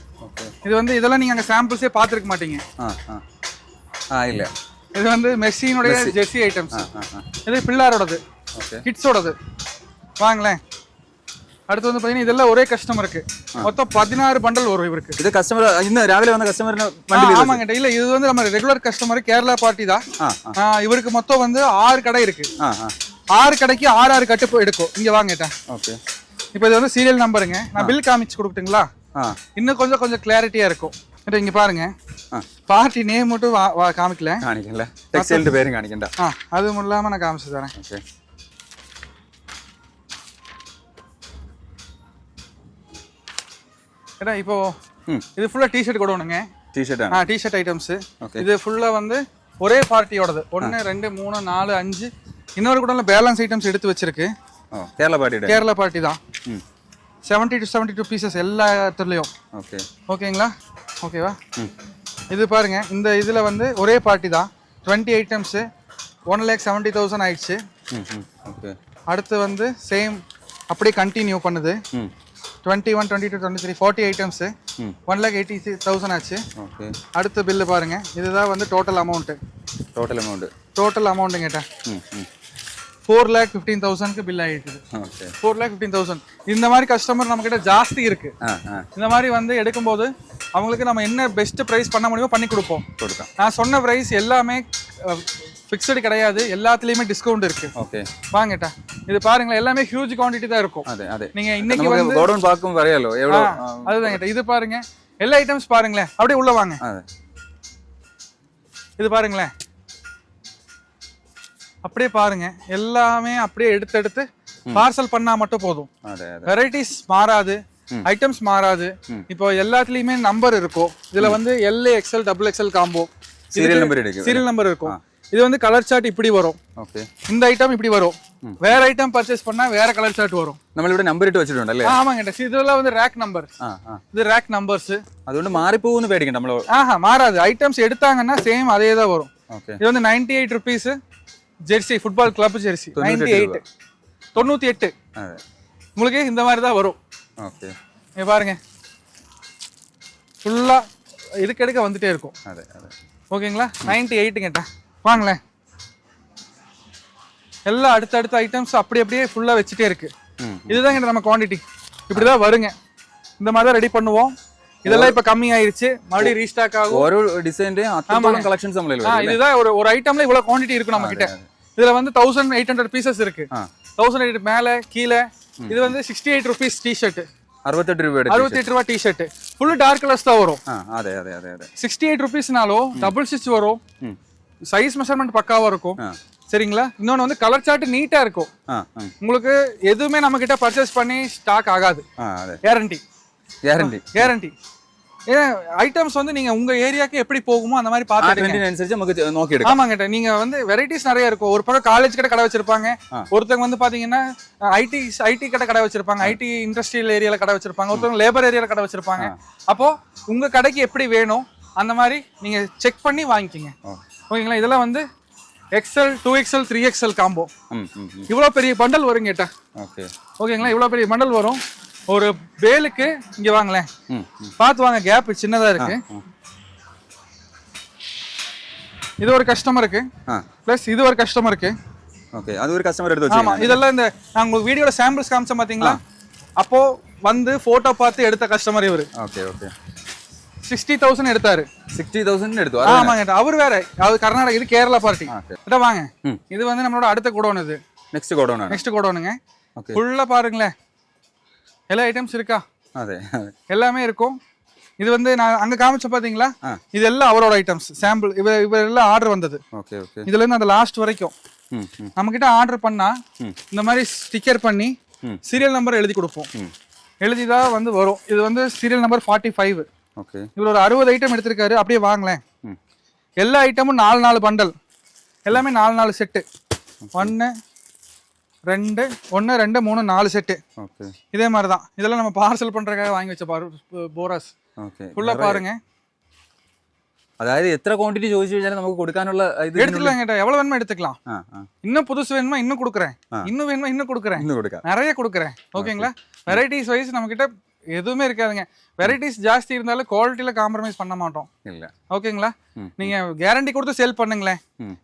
இது வந்து இதெல்லாம் நீங்க அங்க சாம்பிள்ஸே பாத்துக்க மாட்டீங்க. இல்ல. இது வந்து மெஸ்ஸினுடைய ஜெர்சி ஐட்டம்ஸ். இது பிள்ளாரோடது, கிட்ஸோடது. வாங்களேன். அடுத்து வந்து பாத்தீங்கன்னா இதெல்லாம் ஒரே கஸ்டமருக்கு மொத்தம் 16 பண்டல் வரும் இவருக்கு. இது கஸ்டமர் இன்னும் ராவிலே வந்த கஸ்டமர் ஆமாங்க. இல்ல இது வந்து நம்ம ரெகுலர் கஸ்டமர் கேரளா பார்ட்டி தான். இவருக்கு மொத்தம் வந்து 6 கடை இருக்கு. 6 கடைக்கு 6 கட்டு எடுக்கும். இங்க வாங்கிட்டா. ஓகே. இப்போ இது வந்து சீரியல் நம்பருங்க. நான் பில் காமிச்சு கொடுக்கட்டுங்களா? இன்னும் கொஞ்சம் கிளாரிட்டியா இருக்கும். இங்க பாருங்க, பார்ட்டி நேம் மட்டும் காமிக்கல. டெக்ஸ்டைல் பேரும் காணிக்கண்டா. அது இல்லாம நான் காமிச்சு தரேன். ஓகே. ஏன்னா இப்போ இது ஃபுல்லா டி-ஷர்ட் கூட ஒண்ணுங்க. T-shirt items. இது ஃபுல்லா வந்து ஒரே பார்ட்டியோடது. 1 2 3 4 5 இன்னொரு கூட பேலன்ஸ் ஐட்டம்ஸ் எடுத்து வச்சிருக்கு. கேரளா பார்ட்டி தான். 70 to 72 பீசஸ் எல்லா இடத்துலயும். ஓகே. ஓகேங்களா? ஓகேவா? இது பாருங்க, இந்த இதுல வந்து ஒரே பார்ட்டி தான். 20 ஐட்டம்ஸ் 1,70,000 ஆயிடுச்சு. ஓகே. அடுத்து வந்து சேம் அப்படியே கண்டினியூ பண்ணுது. 21 22 23 40 ஐட்டம்ஸ் 1,80,000 ஆச்சு. ஓகே. அடுத்த பில்லு பாருங்க, இதுதான் வந்து டோட்டல் அமௌண்ட். டோட்டல் அமௌண்ட் கேட்டா 4,15,000க்கு பில் ஆயிடுது. 4,15,000. இந்த மாதிரி கஸ்டமர் நம்ம கிட்ட ஜாஸ்தி இருக்கு. இந்த மாதிரி வந்து எடுக்கும்போது அவங்களுக்கு நம்ம என்ன பெஸ்ட் பிரைஸ் பண்ண முடியுமோ பண்ணி கொடுப்போம். நான் சொன்ன பிரைஸ் எல்லாமே ஃபிக்ஸ்டு கிடையாது, எல்லாத்துலயுமே டிஸ்கவுண்ட் இருக்கு. ஓகே. வாங்கட்டா, இது பாருங்களேன், எல்லாமே ஹியூஜ் குவாண்டிட்டி தான் இருக்கும். நீங்க இன்னைக்கு வந்து கோடவுன் பாக்கும் வரையலோ எவ்வளவு. அதுதான் கேட்டா. இது பாருங்க, எல்லா ஐட்டம்ஸ் பாருங்களேன், அப்படியே உள்ள வாங்க. இது பாருங்களேன், அப்படியே பாருங்க, எல்லாமே அப்படியே எடுத்து பார்சல் பண்ணா மட்டும் போதும். வெரைட்டிஸ் மாறாது, ஐட்டம்ஸ் மாறாது. இப்போ எல்லாத்துலயுமே நம்பர் இருக்கும். இதுல வந்து LA XL XXL combo serial number இருக்கும். இது வந்து கலர் சார்ட் இப்படி வரும். ஓகே. இந்த ஐட்டம் இப்படி வரும். வேற ஐட்டம் பர்ச்சேஸ் பண்ணா வேற கலர் சார்ட் வரும். നമ്മളിവിടെ നമ്പർ ഇട്ട് വെച്ചിട്ടുണ്ടല്ലേ? ஆமாங்க. இதெல்லாம் வந்து ரேக் நம்பர். இது ரேக் நம்பர்ஸ். അതുകൊണ്ട് മാറിപ്പോവുന്ന് പേടിക്കണ്ട നമ്മൾ. மாறாது. ஐட்டம்ஸ் எடுத்தாங்கன்னா சேம் அதே தான் வரும். ஓகே. இது வந்து 98 rupees Jersey, football club Jersey 98. உங்களுக்கு இந்த மாதிரி தான் வரும். ஓகே. இங்க பாருங்க, ஃபுல்லா எடுக்க வந்துட்டே இருக்கும். ஓகேங்களா? 98 கேட்டா வாங்களேன். எல்லாம் அடுத்த ஐட்டம்ஸ் அப்படியே ஃபுல்லா வச்சுட்டே இருக்கு. இதுதான் நம்ம குவாண்டிட்டி இப்படிதான் வருங்க. இந்த மாதிரி தான் ரெடி பண்ணுவோம். இதெல்லாம் இப்ப கம்மி ஆயிருச்சு, மறுபடியும் ரீஸ்டாக் ஆகும். ஒரு டிசைன்லயும் அத்தனை கலெக்ஷன்ஸ் நம்மள இல்ல. இதுதான் ஒரு ஐட்டம்ல இவ்வளவு குவாண்டிட்டி இருக்கு நம்ம கிட்ட. இதுல வந்து 1800 பீசஸ் இருக்கு. 1800 மேல கீழ. இது வந்து 68 rupees டி-ஷர்ட். 68 ரூபாய் டி-ஷர்ட். ஃபுல் டார்க் கலர்ஸ் தான் வரும். 68 rupeesனாலும் டபுள் ஸ்டிச் வரும். சைஸ் மெஷர்மென்ட் பக்காவா இருக்கும். சரிங்களா? இன்னொன்னு வந்து கலர் சார்ட் நீட்டா இருக்கும். உங்களுக்கு எதுவுமே நம்ம கிட்ட பர்ச்சேஸ் பண்ணி ஸ்டாக் ஆகாது. கேரண்டி. ஏன்னா ஐட்டம்ஸ் வந்து நீங்க உங்க ஏரியாக்கு எப்படி போகுமோ அந்த மாதிரி பாத்துட்டு. ஆமாங்க. நீங்க வந்து வெரைட்டிஸ் நிறைய இருக்கும். ஒரு பக்கம் காலேஜ் கடை வச்சிருப்பாங்க. ஒருத்தவங்க வந்து பாத்தீங்கன்னா ஐடி கடை வச்சிருப்பாங்க. ஐடி இண்டஸ்ட்ரியல் ஏரியால கடை வச்சிருப்பாங்க. ஒருத்தவங்க லேபர் ஏரியால கடை வச்சிருப்பாங்க. அப்போ உங்க கடைக்கு எப்படி வேணும் அந்த மாதிரி நீங்க செக் பண்ணி வாங்கிக்கிங்க. ஓகேங்களா? இதெல்லாம் வந்து XL 2XL 3XL காம்போ. இவ்வளவு பெரிய பண்டல் வரும் கேட்டா. ஓகேங்களா? இவ்வளவு பெரிய பண்டல் வரும். ஒரு பேலுக்கு இங்க வாங்களேன், பார்த்து வாங்க, கேப் சின்னதா இருக்கு. இது ஒரு கஸ்டமருக்கு, பிளஸ் இது ஒரு கஸ்டமருக்கு. ஓகே. அது ஒரு கஸ்டமர் எடுத்து வச்சிருக்காங்க. ஆமா, இதெல்லாம் இந்த நான் உங்களுக்கு வீடியோல சாம்பிள்ஸ் காமிச்சேன் பாத்தீங்களா? அப்போ வந்து போட்டோ பார்த்து எடுத்த கஸ்டமர் இவரு. ஓகே. 60,000 எடுத்தாரு. 60,000 எடுத்தாரு. ஆமாங்க. அவர் வேற, அது கர்நாடகா, இது கேரளா பார்ட்டி. இத வாங்க. இது வந்து நம்மளோட அடுத்த கோடவுன். இது நெக்ஸ்ட் கோடவுனுங்க. ஓகே. ஃபுல்லா பாருங்களேன், எல்லா ஐட்டம்ஸ் இருக்கா? எல்லாமே இருக்கும். இது வந்து நான் அங்க காமிச்ச பாத்தீங்களா? இது எல்லாம் அவரோட ஐட்டம்ஸ் சாம்பிள். இவர் எல்லாம் ஆர்டர் வந்தது. இதுல இருந்து அந்த லாஸ்ட் வரைக்கும் நம்ம கிட்ட ஆர்டர் பண்ணா இந்த மாதிரி ஸ்டிக்கர் பண்ணி சீரியல் நம்பர் எழுதி கொடுப்போம். எழுதிதான் வந்து வரும். இது வந்து சீரியல் நம்பர் 45. இவர் ஒரு 60 ஐட்டம் எடுத்திருக்காரு. அப்படியே வாங்களேன். எல்லா ஐட்டமும் 4 பண்டல், எல்லாமே 4 செட்டு. 1 2 3 4 செட்டு. இதே மாதிரி தான். இதெல்லாம் நம்ம பார்சல் பண்றதுக்காக வாங்கி வச்ச போராஸ். ஃபுல்லா பாருங்க. அதாவது எத்தனை குவாண்டிட்டி ചോദിച്ചു കഴിഞ്ഞാൽ നമുക്ക് കൊടുക്കാനുള്ള ഇത് எடுத்துக்கலாம் கேட்டா எவ்வளவு வேணுமோ எடுத்துக்கலாம். இன்னும் புதுசு வேணுமா இன்னும் கொடுக்குறேன், இன்னும் வேணுமா இன்னும் கொடுக்குறேன், நிறைய கொடுக்குறேன். ஓகேங்களா? வெரைட்டிஸ் வைஸ் நம்ம கிட்ட எதுவுமே இருக்காதுங்க. வெரைட்டிஸ் ஜாஸ்தி இருந்தாலும் குவாலிட்டியில காம்ப்ரமைஸ் பண்ண மாட்டோம். இல்ல. ஓகேங்களா? நீங்க கேரண்டி கொடுத்து சேல் பண்ணுங்களேன்.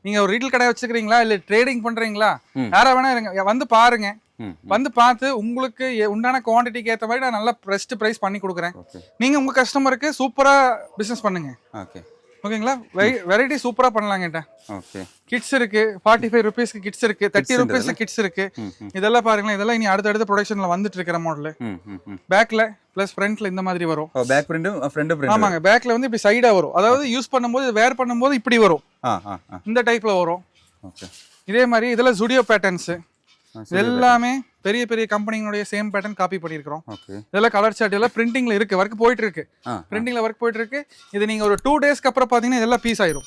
நீங்க ஒரு ரீட்டைல் கடை வச்சுக்கிறீங்களா இல்ல ட்ரேடிங் பண்றீங்களா, யாரா வேணா இருங்க, வந்து பாருங்க. வந்து பார்த்து உங்களுக்கு உண்டான குவாண்டிட்டிக்கு ஏற்ற மாதிரி நான் நல்லா பெஸ்ட் ப்ரைஸ் பண்ணி கொடுக்குறேன். நீங்க உங்க கஸ்டமருக்கு சூப்பரா பிசினஸ் பண்ணுங்க. ஓகே ஓகேங்களா? வெரைட்டி சூப்பரா பண்ணலாங்க. ஓகே கிட்ஸ் இருக்கு, 45 ருபீஸ்க்கு கிட்ஸ் இருக்கு, 30 ருபீஸ்ல கிட்ஸ் இருக்கு. இதெல்லாம் பாருங்களேன், இதெல்லாம் இனி அடுத்த ப்ரொடக்ஷன்ல வந்துட்டு இருக்கிற மாடல். பேக்ல பிளஸ் ஃப்ரண்ட்ல இந்த மாதிரி வரும். பேக் பிரிண்டும் ஃப்ரண்ட் பிரிண்ட். ஆமாங்க, பேக்ல வந்து இப்படி சைடா வரும். அதாவது யூஸ் பண்ணும்போது வேர் பண்ணும்போது இப்படி வரும், இந்த டைப்ல வரும். ஓகே. இதே மாதிரி இதெல்லாம் ஜுடியோ பேட்டர்ன்ஸ். எல்லாமே பெரிய பெரிய கம்பெனிங்களுடைய சேம் பேட்டர்ன் காப்பி பண்ணியிருக்கிறோம். இதெல்லாம் கலர் சார்ட் எல்லாம் பிரிண்டிங்ல இருக்கு, ஒர்க் போயிட்டு இருக்கு. பிரிண்டிங்ல ஒர்க் போயிட்டு இருக்கு. இது நீங்க ஒரு 2 டேஸ்க்கு அப்புறம் பாத்தீங்கன்னா இதெல்லாம் பீஸ் ஆயிடும்.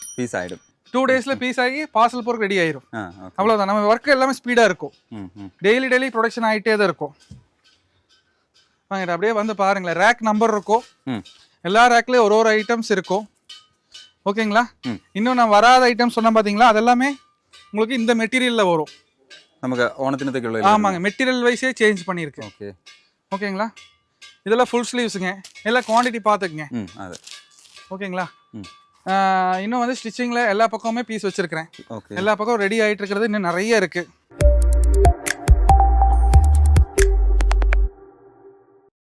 2 டேஸ்ல பீஸ் ஆகி பார்சல் போறதுக்கு ரெடி ஆயிரும். அவ்வளவுதான். நம்ம ஒர்க் எல்லாமே ஸ்பீடா இருக்கும். டெய்லி ப்ரொடக்ஷன் ஆயிட்டே தான் இருக்கும். வாங்க அப்படியே வந்து பாருங்களேன். ரேக் நம்பர் இருக்கும். எல்லா ரேக்லயும் ஒரு ஐட்டம்ஸ் இருக்கும். ஓகேங்களா? இன்னும் நான் வராத ஐட்டம் சொன்ன பாத்தீங்களா, அதெல்லாமே உங்களுக்கு இந்த மெட்டீரியல்ல வரும். நமக்கு ஓணத்தினத்துக்கு ஆமாங்க, மெட்டீரியல் வைஸே சேஞ்ச் பண்ணியிருக்கு. ஓகே. ஓகேங்களா? இதெல்லாம் ஃபுல் ஸ்லீவ்ஸுங்க. எல்லாம் குவாண்டிட்டி பார்த்துக்குங்க. ஓகேங்களா? இன்னும் வந்து ஸ்டிச்சிங்ல எல்லா பக்கமுமே பீஸ் வச்சிருக்கிறேன். எல்லா பக்கம் ரெடி ஆயிட்டு இருக்கிறது இன்னும் நிறைய இருக்கு.